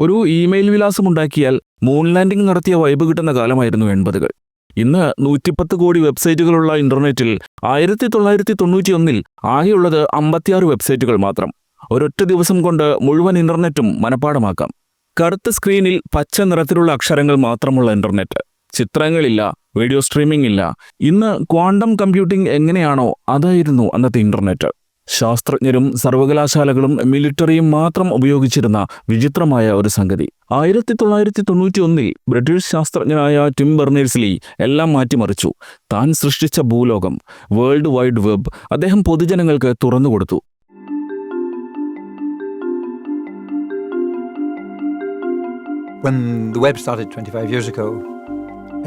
ഒരു ഇമെയിൽ വിലാസം ഉണ്ടാക്കിയാൽ മൂൺ ലാൻഡിംഗ് നടത്തിയ വൈബ് കിട്ടുന്ന കാലമായിരുന്നു 80-കൾ. ഇന്ന് 110 കോടി വെബ്സൈറ്റുകളുള്ള ഇന്റർനെറ്റിൽ 1991 ആകെയുള്ളത് 56 വെബ്സൈറ്റുകൾ മാത്രം. ഒരൊറ്റ ദിവസം കൊണ്ട് മുഴുവൻ ഇന്റർനെറ്റും മനഃപ്പാടമാക്കാം. കറുത്ത സ്ക്രീനിൽ പച്ച നിറത്തിലുള്ള അക്ഷരങ്ങൾ മാത്രമുള്ള ഇന്റർനെറ്റ്. ചിത്രങ്ങളില്ല, വീഡിയോ സ്ട്രീമിംഗ് ഇല്ല. ഇന്ന് ക്വാണ്ടം കമ്പ്യൂട്ടിംഗ് എങ്ങനെയാണോ അതായിരുന്നു അന്നത്തെ ഇന്റർനെറ്റ്. ശാസ്ത്രജ്ഞരും സർവകലാശാലകളും മിലിറ്ററിയും മാത്രം ഉപയോഗിച്ചിരുന്ന വിചിത്രമായ ഒരു സംഗതി. 1991 ബ്രിട്ടീഷ് ശാസ്ത്രജ്ഞനായ ടിം ബെർണേഴ്സ്-ലീ എല്ലാം മാറ്റിമറിച്ചു. താൻ സൃഷ്ടിച്ച ഭൂലോകം, വേൾഡ് വൈഡ് വെബ് അദ്ദേഹം പൊതുജനങ്ങൾക്ക് തുറന്നുകൊടുത്തു. When the web started 25 years ago,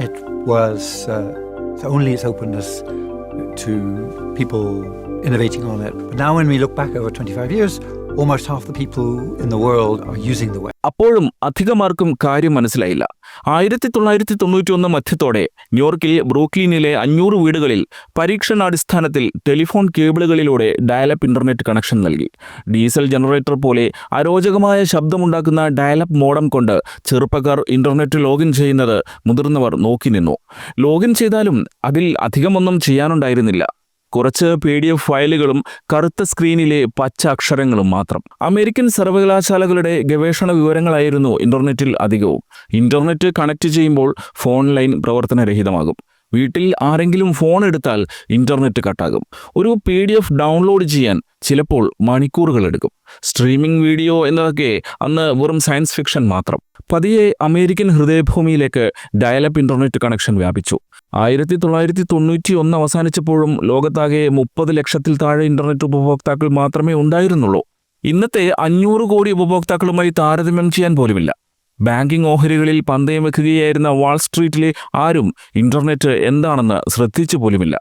it was only its openness to people innovating on it. But now when we look back over 25 years, almost half the people in the world are using the web. അപ്പോഴും അധികമാർക്കും കാര്യം മനസ്സിലായില്ല. 1991 മധ്യത്തോടെ ന്യൂയോർക്കിൽ ബ്രൂക്ലിനിലെ 500 വീടുകളിൽ പരീക്ഷണാടിസ്ഥാനത്തിൽ telephone കേബിളുകളിലൂടെ dial-up internet connection നൽകി. Diesel generator പോലെ അരോചകമായ ശബ്ദമുണ്ടാക്കുന്ന dial-up modem കൊണ്ട് ചെറുപ്പക്കാർ ഇന്റർനെറ്റ് ലോഗിൻ ചെയ്യുന്നത് മുതിർന്നവർ നോക്കി നിന്നു. ലോഗിൻ ചെയ്താലും അതിൽ അധികമൊന്നും ചെയ്യാനുണ്ടായിരുന്നില്ല. കുറച്ച് PDF ഫയലുകളും കറുത്ത സ്ക്രീനിലെ പച്ച അക്ഷരങ്ങളും മാത്രം. അമേരിക്കൻ സർവകലാശാലകളുടെ ഗവേഷണ വിവരങ്ങളായിരുന്നു ഇന്റർനെറ്റിൽ അധികവും. ഇന്റർനെറ്റ് കണക്ട് ചെയ്യുമ്പോൾ ഫോൺ ലൈൻ പ്രവർത്തനരഹിതമാകും. വീട്ടിൽ ആരെങ്കിലും ഫോൺ എടുത്താൽ ഇന്റർനെറ്റ് കട്ടാകും. ഒരു PDF ഡൗൺലോഡ് ചെയ്യാൻ ചിലപ്പോൾ മണിക്കൂറുകൾ എടുക്കും. സ്ട്രീമിംഗ് വീഡിയോ എന്നതൊക്കെ അന്ന് വെറും സയൻസ് ഫിക്ഷൻ മാത്രം. പതിയെ അമേരിക്കൻ ഹൃദയഭൂമിയിലേക്ക് ഡയലപ്പ് ഇന്റർനെറ്റ് കണക്ഷൻ വ്യാപിച്ചു. 1991 അവസാനിച്ചപ്പോഴും ലോകത്താകെ 30 ലക്ഷത്തിൽ താഴെ ഇന്റർനെറ്റ് ഉപഭോക്താക്കൾ മാത്രമേ ഉണ്ടായിരുന്നുള്ളൂ. ഇന്നത്തെ 500 കോടി ഉപഭോക്താക്കളുമായി താരതമ്യം ചെയ്യാൻ പോലുമില്ല. ബാങ്കിംഗ് ഓഹരികളിൽ പന്തയം വെക്കുകയായിരുന്ന വാൾസ്ട്രീറ്റിലെ ആരും ഇന്റർനെറ്റ് എന്താണെന്ന് ശ്രദ്ധിച്ചു പോലുമില്ല.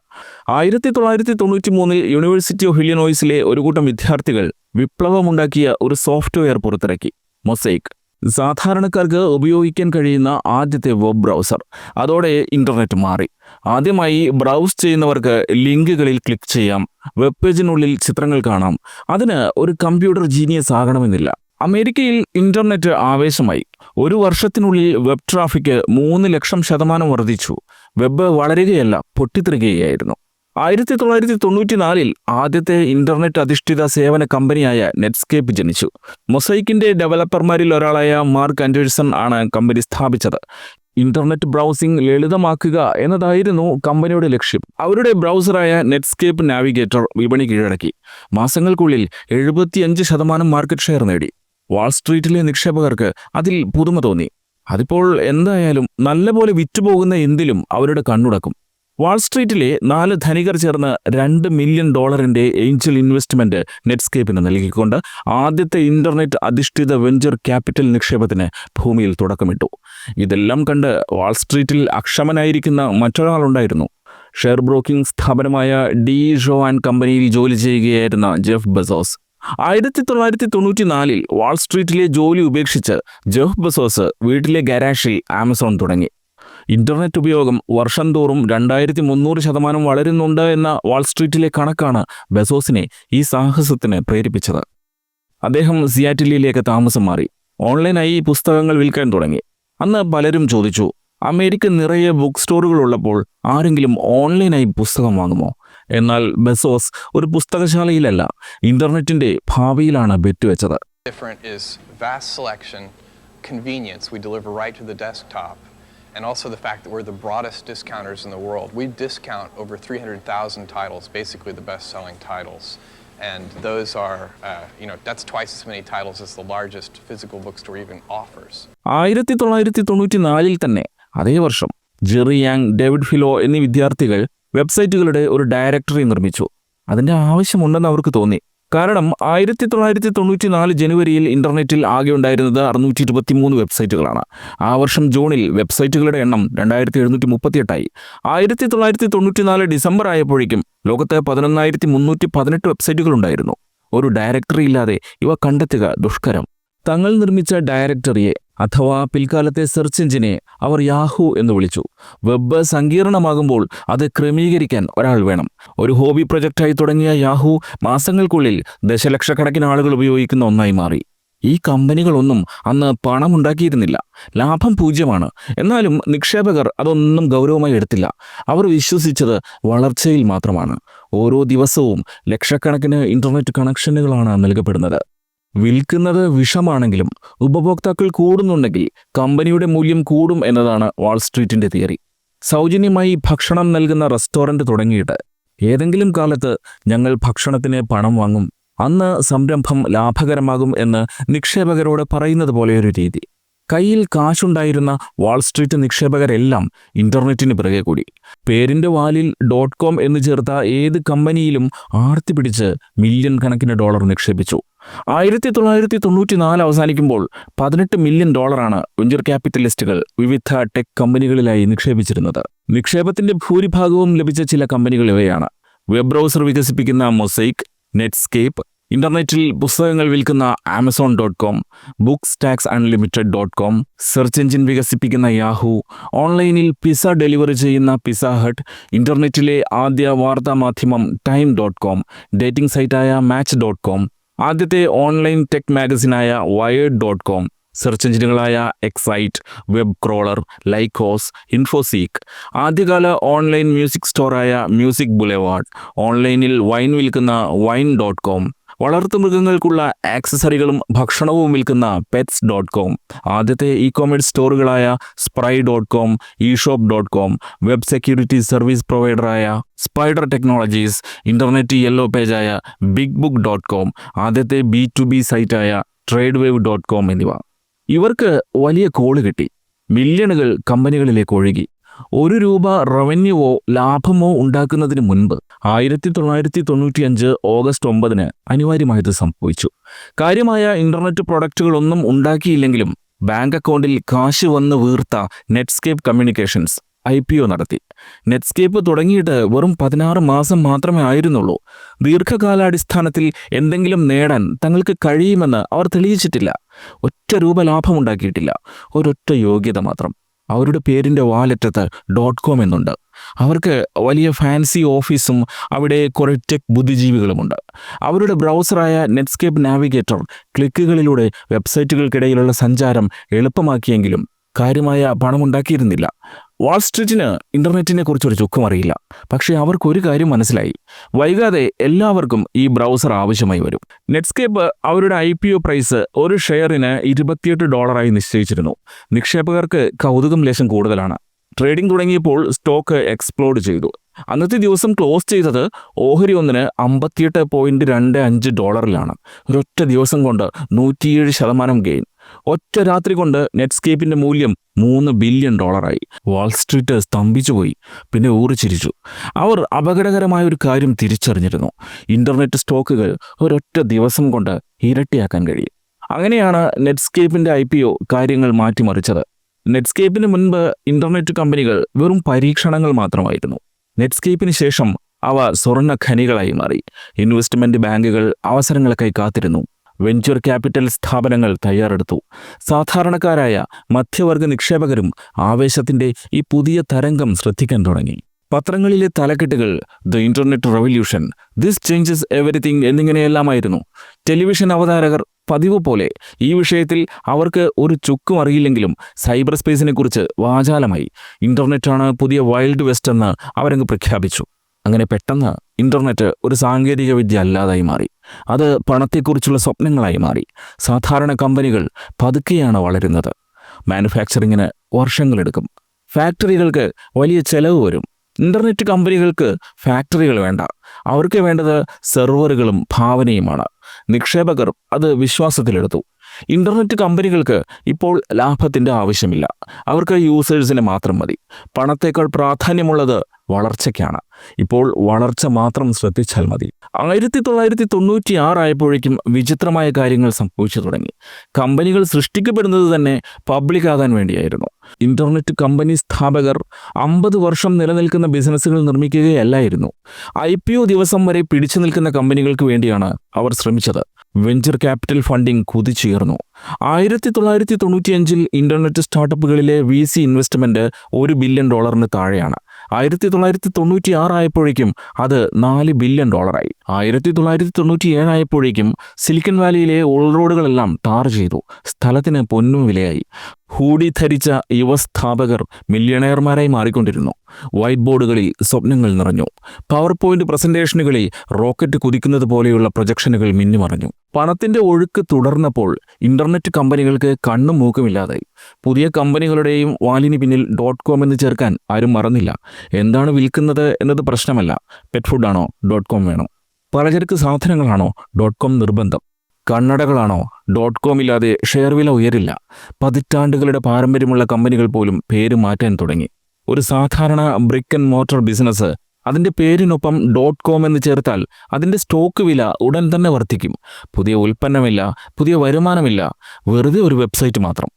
1993 യൂണിവേഴ്സിറ്റി ഓഫ് ഇല്ലിനോയ്സിലെ ഒരു കൂട്ടം വിദ്യാർത്ഥികൾ വിപ്ലവമുണ്ടാക്കിയ ഒരു സോഫ്റ്റ്വെയർ പുറത്തിറക്കി, മൊസൈക്ക്. സാധാരണക്കാർക്ക് ഉപയോഗിക്കാൻ കഴിയുന്ന ആദ്യത്തെ വെബ് ബ്രൗസർ. അതോടെ ഇന്റർനെറ്റ് മാറി. ആദ്യമായി ബ്രൗസ് ചെയ്യുന്നവർക്ക് ലിങ്കുകളിൽ ക്ലിക്ക് ചെയ്യാം, വെബ് പേജിനുള്ളിൽ ചിത്രങ്ങൾ കാണാം. അതിന് ഒരു കമ്പ്യൂട്ടർ ജീനിയസ് ആകണമെന്നില്ല. അമേരിക്കയിൽ ഇന്റർനെറ്റ് ആവേശമായി. ഒരു വർഷത്തിനുള്ളിൽ വെബ് ട്രാഫിക് 3 ലക്ഷം% വർദ്ധിച്ചു. വെബ് വളരുകയല്ല, പൊട്ടിത്തെറിക്കുകയായിരുന്നു. 1994 ആദ്യത്തെ ഇന്റർനെറ്റ് അധിഷ്ഠിത സേവന കമ്പനിയായ നെറ്റ്സ്കേപ്പ് ജനിച്ചു. മൊസൈക്കിന്റെ ഡെവലപ്പർമാരിൽ ഒരാളായ മാർക്ക് ആൻഡേഴ്സൺ ആണ് കമ്പനി സ്ഥാപിച്ചത്. ഇന്റർനെറ്റ് ബ്രൗസിംഗ് ലളിതമാക്കുക എന്നതായിരുന്നു കമ്പനിയുടെ ലക്ഷ്യം. അവരുടെ ബ്രൗസറായ നെറ്റ്സ്കേപ്പ് നാവിഗേറ്റർ വിപണി കീഴടക്കി. മാസങ്ങൾക്കുള്ളിൽ 75% മാർക്കറ്റ് ഷെയർ നേടി. വാൾസ്ട്രീറ്റിലെ നിക്ഷേപകർക്ക് അതിൽ പുതുമ തോന്നി. അതിപ്പോൾ എന്തായാലും നല്ലപോലെ വിറ്റുപോകുന്ന എന്തിലും അവരുടെ കണ്ണുടക്കും. വാൾസ്ട്രീറ്റിലെ 4 ധനികർ ചേർന്ന് $2 മില്യൺ ഏഞ്ചൽ ഇൻവെസ്റ്റ്മെന്റ് നെറ്റ്സ്കേപ്പിന് നൽകിക്കൊണ്ട് ആദ്യത്തെ ഇന്റർനെറ്റ് അധിഷ്ഠിത വെഞ്ചർ ക്യാപിറ്റൽ നിക്ഷേപത്തിന് ഭൂമിയിൽ തുടക്കമിട്ടു. ഇതെല്ലാം കണ്ട് വാൾസ്ട്രീറ്റിൽ അക്ഷമനായിരിക്കുന്ന മറ്റൊരാളുണ്ടായിരുന്നു. ഷെയർ ബ്രോക്കിംഗ് സ്ഥാപനമായ ഡി ഷോ ആൻഡ് കമ്പനിയിൽ ജോലി ചെയ്യുകയായിരുന്ന ജെഫ് ബെസോസ്. 1994 വാൾസ്ട്രീറ്റിലെ ജോലി ഉപേക്ഷിച്ച് ജെഫ് ബെസോസ് വീട്ടിലെ ഗാരാഷിൽ ആമസോൺ തുടങ്ങി. ഇന്റർനെറ്റ് ഉപയോഗം വർഷം തോറും 2300% വളരുന്നുണ്ട് എന്ന വാൾസ്ട്രീറ്റിലെ കണക്കാണ് ബെസോസിനെ ഈ സാഹസത്തിന് പ്രേരിപ്പിച്ചത്. അദ്ദേഹം സിയാറ്റിലിലേക്ക് താമസം മാറി. ഓൺലൈനായി പുസ്തകങ്ങൾ വിൽക്കാൻ തുടങ്ങി. അന്ന് പലരും ചോദിച്ചു, അമേരിക്ക നിറയെ ബുക്ക് സ്റ്റോറുകൾ ഉള്ളപ്പോൾ ആരെങ്കിലും ഓൺലൈനായി പുസ്തകം വാങ്ങുമോ? എന്നാൽ ബെസോസ് ഒരു പുസ്തകശാലയിലല്ല, ഇന്റർനെറ്റിന്റെ ഭാവിയിലാണ് ബെറ്റുവെച്ചത്. And also the fact that we're the broadest discounters in the world. We discount over 300,000 titles, basically the best-selling titles. And those are, that's twice as many titles as the largest physical bookstore even offers. 1994 തന്നെ, അതേ വർഷം, Jerry Yang, David Philo എന്നീ വിദ്യാർത്ഥികൾ വെബ്സൈറ്റുകളുടെ ഒരു directory നിർമ്മിച്ചു. അതിൻ്റെ ആവശ്യമുണ്ടെന്ന് അവർക്ക് തോന്നി. കാരണം 1994 ജനുവരിയിൽ ഇന്റർനെറ്റിൽ ആകെ ഉണ്ടായിരുന്നത് 623 വെബ്സൈറ്റുകളാണ്. ആ വർഷം ജൂണിൽ വെബ്സൈറ്റുകളുടെ എണ്ണം 2738ആയി. 1994 ഡിസംബർ ആയപ്പോഴേക്കും ലോകത്ത് 11318 വെബ്സൈറ്റുകൾ ഉണ്ടായിരുന്നു. ഒരു ഡയറക്ടറി ഇല്ലാതെ ഇവ കണ്ടെത്തുക ദുഷ്കരം. തങ്ങൾ നിർമ്മിച്ച ഡയറക്ടറിയെ അഥവാ പിൽക്കാലത്തെ സെർച്ച് എഞ്ചിനെ അവർ യാഹൂ എന്ന് വിളിച്ചു. വെബ് സങ്കീർണമാകുമ്പോൾ അത് ക്രമീകരിക്കാൻ ഒരാൾ വേണം. ഒരു ഹോബി പ്രൊജക്റ്റായി തുടങ്ങിയ യാഹൂ മാസങ്ങൾക്കുള്ളിൽ ദശലക്ഷക്കണക്കിന് ആളുകൾ ഉപയോഗിക്കുന്ന ഒന്നായി മാറി. ഈ കമ്പനികളൊന്നും അന്ന് പണമുണ്ടാക്കിയിരുന്നില്ല. ലാഭം 0. എന്നാലും നിക്ഷേപകർ അതൊന്നും ഗൗരവമായി എടുത്തില്ല. അവർ വിശ്വസിച്ചത് വളർച്ചയിൽ മാത്രമാണ്. ഓരോ ദിവസവും ലക്ഷക്കണക്കിന് ഇന്റർനെറ്റ് കണക്ഷനുകളാണ് നൽകപ്പെടുന്നത്. വിൽക്കുന്നത് വിഷമാണെങ്കിലും ഉപഭോക്താക്കൾ കൂടുന്നുണ്ടെങ്കിൽ കമ്പനിയുടെ മൂല്യം കൂടും എന്നതാണ് വാൾസ്ട്രീറ്റിന്റെ തിയറി. സൗജന്യമായി ഭക്ഷണം നൽകുന്ന റെസ്റ്റോറന്റ് തുടങ്ങിയിട്ട് ഏതെങ്കിലും കാലത്ത് ഞങ്ങൾ ഭക്ഷണത്തിന് പണം വാങ്ങും, അന്ന് സംരംഭം ലാഭകരമാകും എന്ന് നിക്ഷേപകരോട് പറയുന്നത് പോലെയൊരു രീതി. കയ്യിൽ കാശുണ്ടായിരുന്ന വാൾസ്ട്രീറ്റ് നിക്ഷേപകരെല്ലാം ഇന്റർനെറ്റിന് പിറകെ കൂടി. പേരിന്റെ വാലിൽ .com എന്ന് ചേർത്ത ഏത് കമ്പനിയിലും ആർത്തി പിടിച്ച് മില്യൺ കണക്കിന് ഡോളർ നിക്ഷേപിച്ചു. 1994 അവസാനിക്കുമ്പോൾ $18 മില്യൺ വെഞ്ചർ ക്യാപിറ്റലിസ്റ്റുകൾ വിവിധ ടെക് കമ്പനികളിലായി നിക്ഷേപിച്ചിരുന്നത്. നിക്ഷേപത്തിന്റെ ഭൂരിഭാഗവും ലഭിച്ച ചില കമ്പനികൾ ഇവയാണ്: വെബ് ബ്രൗസർ വികസിപ്പിക്കുന്ന മൊസൈക്ക്, നെറ്റ്സ്കേപ്പ്, ഇന്റർനെറ്റിൽ പുസ്തകങ്ങൾ വിൽക്കുന്ന Amazon.com, bookstacks-unlimited.com, സെർച്ച് എഞ്ചിൻ വികസിപ്പിക്കുന്ന യാഹൂ, ഓൺലൈനിൽ പിസ്സ ഡെലിവറി ചെയ്യുന്ന പിസ്സ ഹട്ട്, ഇന്റർനെറ്റിലെ ആദ്യ വാർത്താമാധ്യമം Time.com, ഡേറ്റിംഗ് സൈറ്റായ Match.com, ആദ്യത്തെ ഓൺലൈൻ ടെക് മാഗസിനായ Wired.com, സെർച്ച് എഞ്ചിനുകളായ Excite, WebCrawler, Lycos, Infoseek, ആദ്യകാല ഓൺലൈൻ മ്യൂസിക് സ്റ്റോറായ മ്യൂസിക് ബുലേവാർഡ്, ഓൺലൈനിൽ വൈൻ വിൽക്കുന്ന Wine.com, വളർത്തുമൃഗങ്ങൾക്കുള്ള ആക്സസറികളും ഭക്ഷണവും വിൽക്കുന്ന Pets.com, ആദ്യത്തെ ഇ-കൊമേഴ്സ് സ്റ്റോറുകളായ Spry.com, eShop.com, web security service പ്രൊവൈഡറായ സ്പൈഡർ ടെക്നോളജീസ്, ഇന്റർനെറ്റ് യെല്ലോ പേജായ BigBook.com, ആദ്യത്തെ B2B സൈറ്റായ TradeWave.com എന്നിവ. ഇവർക്ക് വലിയ കോള് കിട്ടി. മില്യണുകൾ കമ്പനികളിലേക്ക് ഒഴുകി. ₹1 റവന്യൂവോ ലാഭമോ ഉണ്ടാക്കുന്നതിന് മുൻപ് 1995 ഓഗസ്റ്റ് 9 അനിവാര്യമായത് സംഭവിച്ചു. കാര്യമായ ഇന്റർനെറ്റ് പ്രൊഡക്റ്റുകളൊന്നും ഉണ്ടാക്കിയില്ലെങ്കിലും ബാങ്ക് അക്കൗണ്ടിൽ കാശ് വന്ന് വീർത്ത നെറ്റ്സ്കേപ്പ് കമ്മ്യൂണിക്കേഷൻസ് IPO നടത്തി. നെറ്റ്സ്കേപ്പ് തുടങ്ങിയിട്ട് വെറും 16 മാസം മാത്രമേ ആയിരുന്നുള്ളൂ. ദീർഘകാലാടിസ്ഥാനത്തിൽ എന്തെങ്കിലും നേടാൻ തങ്ങൾക്ക് കഴിയുമെന്ന് അവർ തെളിയിച്ചിട്ടില്ല. ₹1 ലാഭമുണ്ടാക്കിയിട്ടില്ല. ഒരൊറ്റ യോഗ്യത മാത്രം. അവരുടെ പേരിൻ്റെ വാലറ്റത്ത് .com എന്നുണ്ട്. അവർക്ക് വലിയ ഫാൻസി ഓഫീസും അവിടെ കുറേ ടെക് ബുദ്ധിജീവികളുമുണ്ട്. അവരുടെ ബ്രൗസറായ നെറ്റ്സ്കേപ്പ് നാവിഗേറ്റർ ക്ലിക്കുകളിലൂടെ വെബ്സൈറ്റുകൾക്കിടയിലുള്ള സഞ്ചാരം എളുപ്പമാക്കിയെങ്കിലും കാര്യമായ പണമുണ്ടാക്കിയിരുന്നില്ല. വാൾസ്ട്രീറ്റിന് ഇന്റർനെറ്റിനെ കുറിച്ചൊരു ചുക്കും അറിയില്ല. പക്ഷേ അവർക്കൊരു കാര്യം മനസ്സിലായി: വൈകാതെ എല്ലാവർക്കും ഈ ബ്രൗസർ ആവശ്യമായി വരും. നെറ്റ്സ്കേപ്പ് അവരുടെ IPO പ്രൈസ് ഒരു ഷെയറിന് $28 നിശ്ചയിച്ചിരുന്നു. നിക്ഷേപകർക്ക് കൗതുകം ലേശം കൂടുതലാണ്. ട്രേഡിംഗ് തുടങ്ങിയപ്പോൾ സ്റ്റോക്ക് എക്സ്പ്ലോഡ് ചെയ്തു. അന്നത്തെ ദിവസം ക്ലോസ് ചെയ്തത് ഓഹരി ഒന്നിന് $58.25. ഒരൊറ്റ ദിവസം കൊണ്ട് 107% ഗെയിൻ. ഒറ്റ രാത്രി കൊണ്ട് നെറ്റ്സ്കേപ്പിന്റെ മൂല്യം $3 ബില്യൺ. വാൾസ്ട്രീറ്റ് സ്തംഭിച്ചുപോയി. പിന്നെ ഊറിച്ചിരിച്ചു. അവർ അപകടകരമായ ഒരു കാര്യം തിരിച്ചറിഞ്ഞിരുന്നു: ഇന്റർനെറ്റ് സ്റ്റോക്കുകൾ ഒരൊറ്റ ദിവസം കൊണ്ട് ഇരട്ടിയാക്കാൻ കഴിയും. അങ്ങനെയാണ് നെറ്റ്സ്കേപ്പിന്റെ IPO കാര്യങ്ങൾ മാറ്റിമറിച്ചത്. നെറ്റ്സ്കേപ്പിന് മുൻപ് ഇന്റർനെറ്റ് കമ്പനികൾ വെറും പരീക്ഷണങ്ങൾ മാത്രമായിരുന്നു. നെറ്റ്സ്കേപ്പിന് ശേഷം അവ സ്വർണ്ണ ഖനികളായി മാറി. ഇൻവെസ്റ്റ്മെന്റ് ബാങ്കുകൾ അവസരങ്ങൾക്കായി കാത്തിരുന്നു. വെഞ്ചർ ക്യാപിറ്റൽ സ്ഥാപനങ്ങൾ തയ്യാറെടുത്തു. സാധാരണക്കാരായ മധ്യവർഗ നിക്ഷേപകരും ആവേശത്തിന്റെ ഈ പുതിയ തരംഗം ശ്രദ്ധിക്കാൻ തുടങ്ങി. പത്രങ്ങളിലെ തലക്കെട്ടുകൾ the internet revolution, this changes everything എന്നിങ്ങനെയെല്ലാമായിരുന്നു. ടെലിവിഷൻ അവതാരകർ പതിവ് പോലെ ഈ വിഷയത്തിൽ അവർക്ക് ഒരു ചുക്കും അറിയില്ലെങ്കിലും സൈബർ സ്പേസിനെ കുറിച്ച് വാചാലമായി. ഇന്റർനെറ്റാണ് പുതിയ വൈൽഡ് വെസ്റ്റ് എന്ന് അവരങ്ങ് പ്രഖ്യാപിച്ചു. അങ്ങനെ പെട്ടെന്ന് ഇന്റർനെറ്റ് ഒരു സാങ്കേതിക വിദ്യ അല്ലാതായി മാറി. അത് പണത്തെക്കുറിച്ചുള്ള സ്വപ്നങ്ങളായി മാറി. സാധാരണ കമ്പനികൾ പതുക്കെയാണ് വളരുന്നത്. മാനുഫാക്ചറിങ്ങിന് വർഷങ്ങളെടുക്കും. ഫാക്ടറികൾക്ക് വലിയ ചെലവ് വരും. ഇന്റർനെറ്റ് കമ്പനികൾക്ക് ഫാക്ടറികൾ വേണ്ട. അവർക്ക് വേണ്ടത് സെർവറുകളും ഭാവനയുമാണ്. നിക്ഷേപകർ അത് വിശ്വാസത്തിലെടുത്തു. ഇന്റർനെറ്റ് കമ്പനികൾക്ക് ഇപ്പോൾ ലാഭത്തിൻ്റെ ആവശ്യമില്ല. അവർക്ക് യൂസേഴ്സിന് മാത്രം മതി. പണത്തേക്കാൾ പ്രാധാന്യമുള്ളത് വളർച്ചയ്ക്കാണ്. ഇപ്പോൾ വളർച്ച മാത്രം ശ്രദ്ധിച്ചാൽ മതി. 1996 ആയപ്പോഴേക്കും വിചിത്രമായ കാര്യങ്ങൾ സംഭവിച്ചു തുടങ്ങി. കമ്പനികൾ സൃഷ്ടിക്കപ്പെടുന്നത് തന്നെ പബ്ലിക് ആകാൻ വേണ്ടിയായിരുന്നു. ഇന്റർനെറ്റ് കമ്പനി സ്ഥാപകർ 50 വർഷം നിലനിൽക്കുന്ന ബിസിനസ്സുകൾ നിർമ്മിക്കുകയല്ലായിരുന്നു. IPO ദിവസം വരെ പിടിച്ചു നിൽക്കുന്ന കമ്പനികൾക്ക് വേണ്ടിയാണ് അവർ ശ്രമിച്ചത്. വെഞ്ചർ ക്യാപിറ്റൽ ഫണ്ടിംഗ് കുതിച്ചുയർന്നു. 1995 ഇന്റർനെറ്റ് സ്റ്റാർട്ടപ്പുകളിലെ VC ഇൻവെസ്റ്റ്മെന്റ് $1 ബില്യൺ താഴെയാണ്. 1996 ആയപ്പോഴേക്കും അത് $4 ബില്യൺ. 1997 ആയപ്പോഴേക്കും സിലിക്കൺ വാലിയിലെ ഓൾ റോഡുകളെല്ലാം ടാർ ചെയ്തു. സ്ഥലത്തിന് പൊന്നും വിലയായി. ഹൂഡി ധരിച്ച യുവസ്ഥാപകർ മില്യണയർമാരായി മാറിക്കൊണ്ടിരുന്നു. വൈറ്റ് ബോർഡുകളിൽ സ്വപ്നങ്ങൾ നിറഞ്ഞു. പവർ പോയിന്റ് പ്രസന്റേഷനുകളിൽ റോക്കറ്റ് കുതിക്കുന്നത് പോലെയുള്ള പ്രൊജക്ഷനുകൾ മിന്നിമറഞ്ഞു. പണത്തിന്റെ ഒഴുക്ക് തുടർന്നപ്പോൾ ഇന്റർനെറ്റ് കമ്പനികൾക്ക് കണ്ണും മൂക്കുമില്ലാതായി. പുതിയ കമ്പനികളുടെയും വാലിന് പിന്നിൽ .com എന്ന് ചേർക്കാൻ ആരും മറന്നില്ല. എന്താണ് വിൽക്കുന്നത് എന്നത് പ്രശ്നമല്ല. പെറ്റ് ഫുഡാണോ .com വേണം. പലചരക്ക് സാധനങ്ങളാണോ .com നിർബന്ധം. കണ്ണടകളാണോ .com ഇല്ലാതെ ഷെയർ വില ഉയരില്ല. പതിറ്റാണ്ടുകളുടെ പാരമ്പര്യമുള്ള കമ്പനികൾ പോലും പേര് മാറ്റാൻ തുടങ്ങി. ഒരു സാധാരണ ബ്രിക്ക് ആൻഡ് മോർട്ടർ ബിസിനസ് അതിൻ്റെ പേരിനൊപ്പം .com എന്ന് ചേർത്താൽ അതിൻ്റെ സ്റ്റോക്ക് വില ഉടൻ തന്നെ വർദ്ധിക്കും. പുതിയ ഉൽപ്പന്നമില്ല, പുതിയ വരുമാനമില്ല, വെറുതെ ഒരു വെബ്സൈറ്റ് മാത്രം.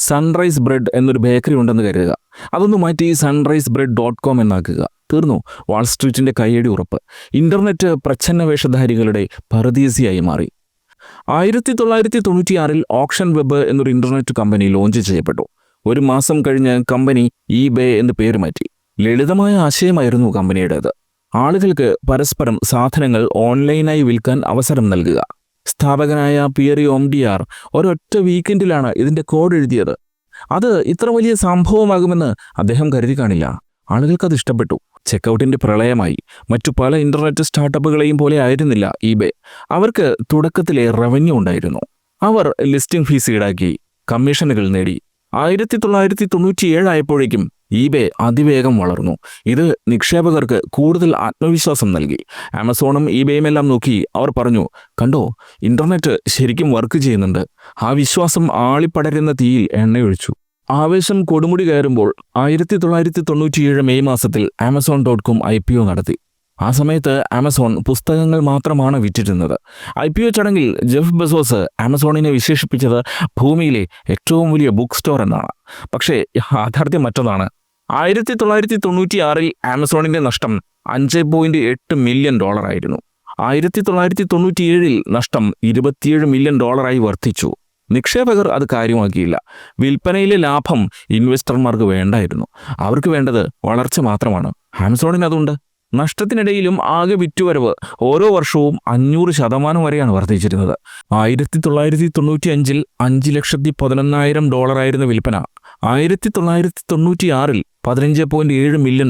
സൺറൈസ് ബ്രെഡ് എന്നൊരു ബേക്കറി ഉണ്ടെന്ന് കരുതുക. അതൊന്ന് മാറ്റി സൺറൈസ് ബ്രെഡ് .com എന്നാക്കുക. തീർന്നു. വാൾ സ്ട്രീറ്റിൻ്റെ കയ്യടി ഉറപ്പ്. ഇന്റർനെറ്റ് പ്രച്ഛന്ന വേഷധാരികളുടെ പറുദീസയായി മാറി. 1996 ഓപ്ഷൻ വെബ് എന്നൊരു ഇന്റർനെറ്റ് കമ്പനി ലോഞ്ച് ചെയ്യപ്പെട്ടു. ഒരു മാസം കഴിഞ്ഞ് കമ്പനി eBay എന്ന് പേര് മാറ്റി. ലളിതമായ ആശയമായിരുന്നു കമ്പനിയുടേത്. ആളുകൾക്ക് പരസ്പരം സാധനങ്ങൾ ഓൺലൈനായി വിൽക്കാൻ അവസരം നൽകുക. സ്ഥാപകനായ പിയറി ഓംഡിയാർ ഒരൊറ്റ വീക്കെൻഡിലാണ് ഇതിന്റെ കോഡ് എഴുതിയത്. അത് ഇത്ര വലിയ സംഭവമാകുമെന്ന് അദ്ദേഹം കരുതി കാണില്ല. ആളുകൾക്കത് ഇഷ്ടപ്പെട്ടു. ചെക്കൗട്ടിന്റെ പ്രളയമായി. മറ്റു പല ഇന്റർനെറ്റ് സ്റ്റാർട്ടപ്പുകളെയും പോലെ ആയിരുന്നില്ല eBay. അവർക്ക് തുടക്കത്തിലെ റവന്യൂ ഉണ്ടായിരുന്നു. അവർ ലിസ്റ്റിംഗ് ഫീസ് ഈടാക്കി കമ്മീഷനുകൾ നേടി. 1997 ആയപ്പോഴേക്കും eBay അതിവേഗം വളർന്നു. ഇത് നിക്ഷേപകർക്ക് കൂടുതൽ ആത്മവിശ്വാസം നൽകി. ആമസോണും eBayയും എല്ലാം നോക്കി അവർ പറഞ്ഞു, കണ്ടോ, ഇന്റർനെറ്റ് ശരിക്കും വർക്ക് ചെയ്യുന്നുണ്ട്. ആ വിശ്വാസം ആളിപ്പടരുന്ന തീയിൽ എണ്ണയൊഴിച്ചു. ആവേശം കൊടുമുടി കയറുമ്പോൾ 1997 മെയ് മാസത്തിൽ Amazon.com IPO നടത്തി. ആ സമയത്ത് ആമസോൺ പുസ്തകങ്ങൾ മാത്രമാണ് വിറ്റിരുന്നത്. IPO ചടങ്ങിൽ ജെഫ് ബെസോസ് ആമസോണിനെ വിശേഷിപ്പിച്ചത് ഭൂമിയിലെ ഏറ്റവും വലിയ ബുക്ക് സ്റ്റോർ എന്നാണ്. പക്ഷേ യാഥാർത്ഥ്യം മറ്റൊന്നാണ്. 1996 ആമസോണിന്റെ നഷ്ടം $5.8 മില്യൺ ആയിരുന്നു. 1997 നഷ്ടം $27 മില്യൺ വർദ്ധിച്ചു. നിക്ഷേപകർ അത് കാര്യമാക്കിയില്ല. വിൽപ്പനയിലെ ലാഭം ഇൻവെസ്റ്റർമാർക്ക് വേണ്ടായിരുന്നു. അവർക്ക് വേണ്ടത് വളർച്ച മാത്രമാണ്. ആമസോണിന് അതുണ്ട്. നഷ്ടത്തിനിടയിലും ആകെ വിറ്റുവരവ് ഓരോ വർഷവും 500% വരെയാണ് വർദ്ധിച്ചിരുന്നത്. 1995 $5,11,000 ആയിരുന്ന വിൽപ്പന 1996 $15.7 മില്യൺ.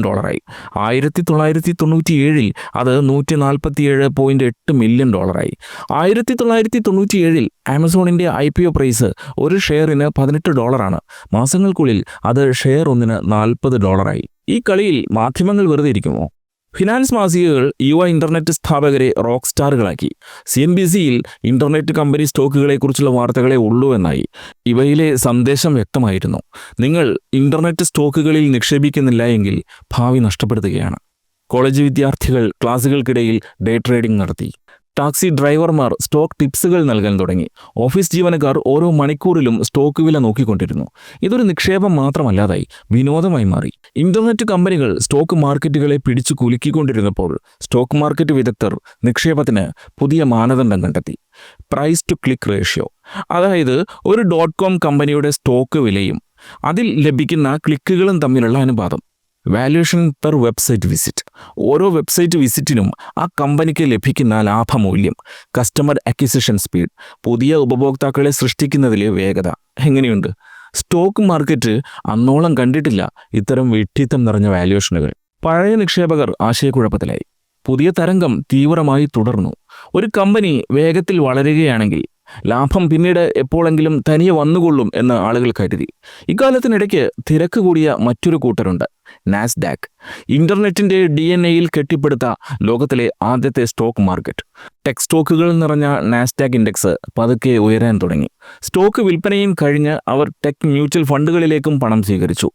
1997 അത് $147.8 മില്യൺ. 1997 ആമസോണിന്റെ IPO പ്രൈസ് ഒരു ഷെയറിന് $18 മാസങ്ങൾക്കുള്ളിൽ അത് ഷെയർ ഒന്നിന് $40. ഈ കളിയിൽ മാധ്യമങ്ങൾ വെറുതെ ഇരിക്കുമോ? ഫിനാൻസ് മാസികകൾ യുവ ഇന്റർനെറ്റ് സ്ഥാപകരെ റോക്ക് സ്റ്റാറുകളാക്കി. CNBCയിൽ ഇന്റർനെറ്റ് കമ്പനി സ്റ്റോക്കുകളെക്കുറിച്ചുള്ള വാർത്തകളെ ഉള്ളൂ എന്നായി. ഇവയിലെ സന്ദേശം വ്യക്തമായിരുന്നു. നിങ്ങൾ ഇന്റർനെറ്റ് സ്റ്റോക്കുകളിൽ നിക്ഷേപിക്കുന്നില്ല എങ്കിൽ ഭാവി നഷ്ടപ്പെടുത്തുകയാണ്. കോളേജ് വിദ്യാർത്ഥികൾ ക്ലാസുകൾക്കിടയിൽ ഡേ ട്രേഡിംഗ് നടത്തി. ടാക്സി ഡ്രൈവർമാർ സ്റ്റോക്ക് ടിപ്സുകൾ നൽകാൻ തുടങ്ങി. ഓഫീസ് ജീവനക്കാർ ഓരോ മണിക്കൂറിലും സ്റ്റോക്ക് വില നോക്കിക്കൊണ്ടിരുന്നു. ഇതൊരു നിക്ഷേപം മാത്രമല്ലാതായി, വിനോദമായി മാറി. ഇന്റർനെറ്റ് കമ്പനികൾ സ്റ്റോക്ക് മാർക്കറ്റുകളെ പിടിച്ചു കുലുക്കിക്കൊണ്ടിരുന്നപ്പോൾ സ്റ്റോക്ക് മാർക്കറ്റ് വിദഗ്ധർ നിക്ഷേപത്തിന് പുതിയ മാനദണ്ഡം കണ്ടെത്തി. Price to click ratio. അതായത് ഒരു .com കമ്പനിയുടെ സ്റ്റോക്ക് വിലയും അതിൽ ലഭിക്കുന്ന ക്ലിക്കുകളും തമ്മിലുള്ള അനുപാതം. Valuation per website visit. ഓരോ വെബ്സൈറ്റ് വിസിറ്റിനും ആ കമ്പനിക്ക് ലഭിക്കുന്ന ലാഭമൂല്യം. Customer acquisition speed. പുതിയ ഉപഭോക്താക്കളെ സൃഷ്ടിക്കുന്നതിലെ വേഗത. എങ്ങനെയുണ്ട്? സ്റ്റോക്ക് മാർക്കറ്റ് അന്നോളം കണ്ടിട്ടില്ല ഇത്തരം വിഡ്ഢിത്തം നിറഞ്ഞ വാല്യൂഷനുകൾ. പഴയ നിക്ഷേപകർ ആശയക്കുഴപ്പത്തിലായി. പുതിയ തരംഗം തീവ്രമായി തുടർന്നു. ഒരു കമ്പനി വേഗത്തിൽ വളരുകയാണെങ്കിൽ ലാഭം പിന്നീട് എപ്പോഴെങ്കിലും തനിയെ വന്നുകൊള്ളും എന്ന് ആളുകൾ കരുതി. ഇക്കാലത്തിനിടയ്ക്ക് തിരക്ക് കൂടിയ മറ്റൊരു കൂട്ടരുണ്ട്, നാസ്ഡാക്ക്. ഇന്റർനെറ്റിന്റെ DNA-യിൽ കെട്ടിപ്പടുത്ത ലോകത്തിലെ ആദ്യത്തെ സ്റ്റോക്ക് മാർക്കറ്റ്. ടെക് സ്റ്റോക്കുകൾ നിറഞ്ഞ നാസ്ഡാക്ക് ഇൻഡെക്സ് പതുക്കെ ഉയരാൻ തുടങ്ങി. സ്റ്റോക്ക് വിൽപ്പനയും കഴിഞ്ഞ് അവർ ടെക് മ്യൂച്വൽ ഫണ്ടുകളിലേക്കും പണം സ്വീകരിച്ചു.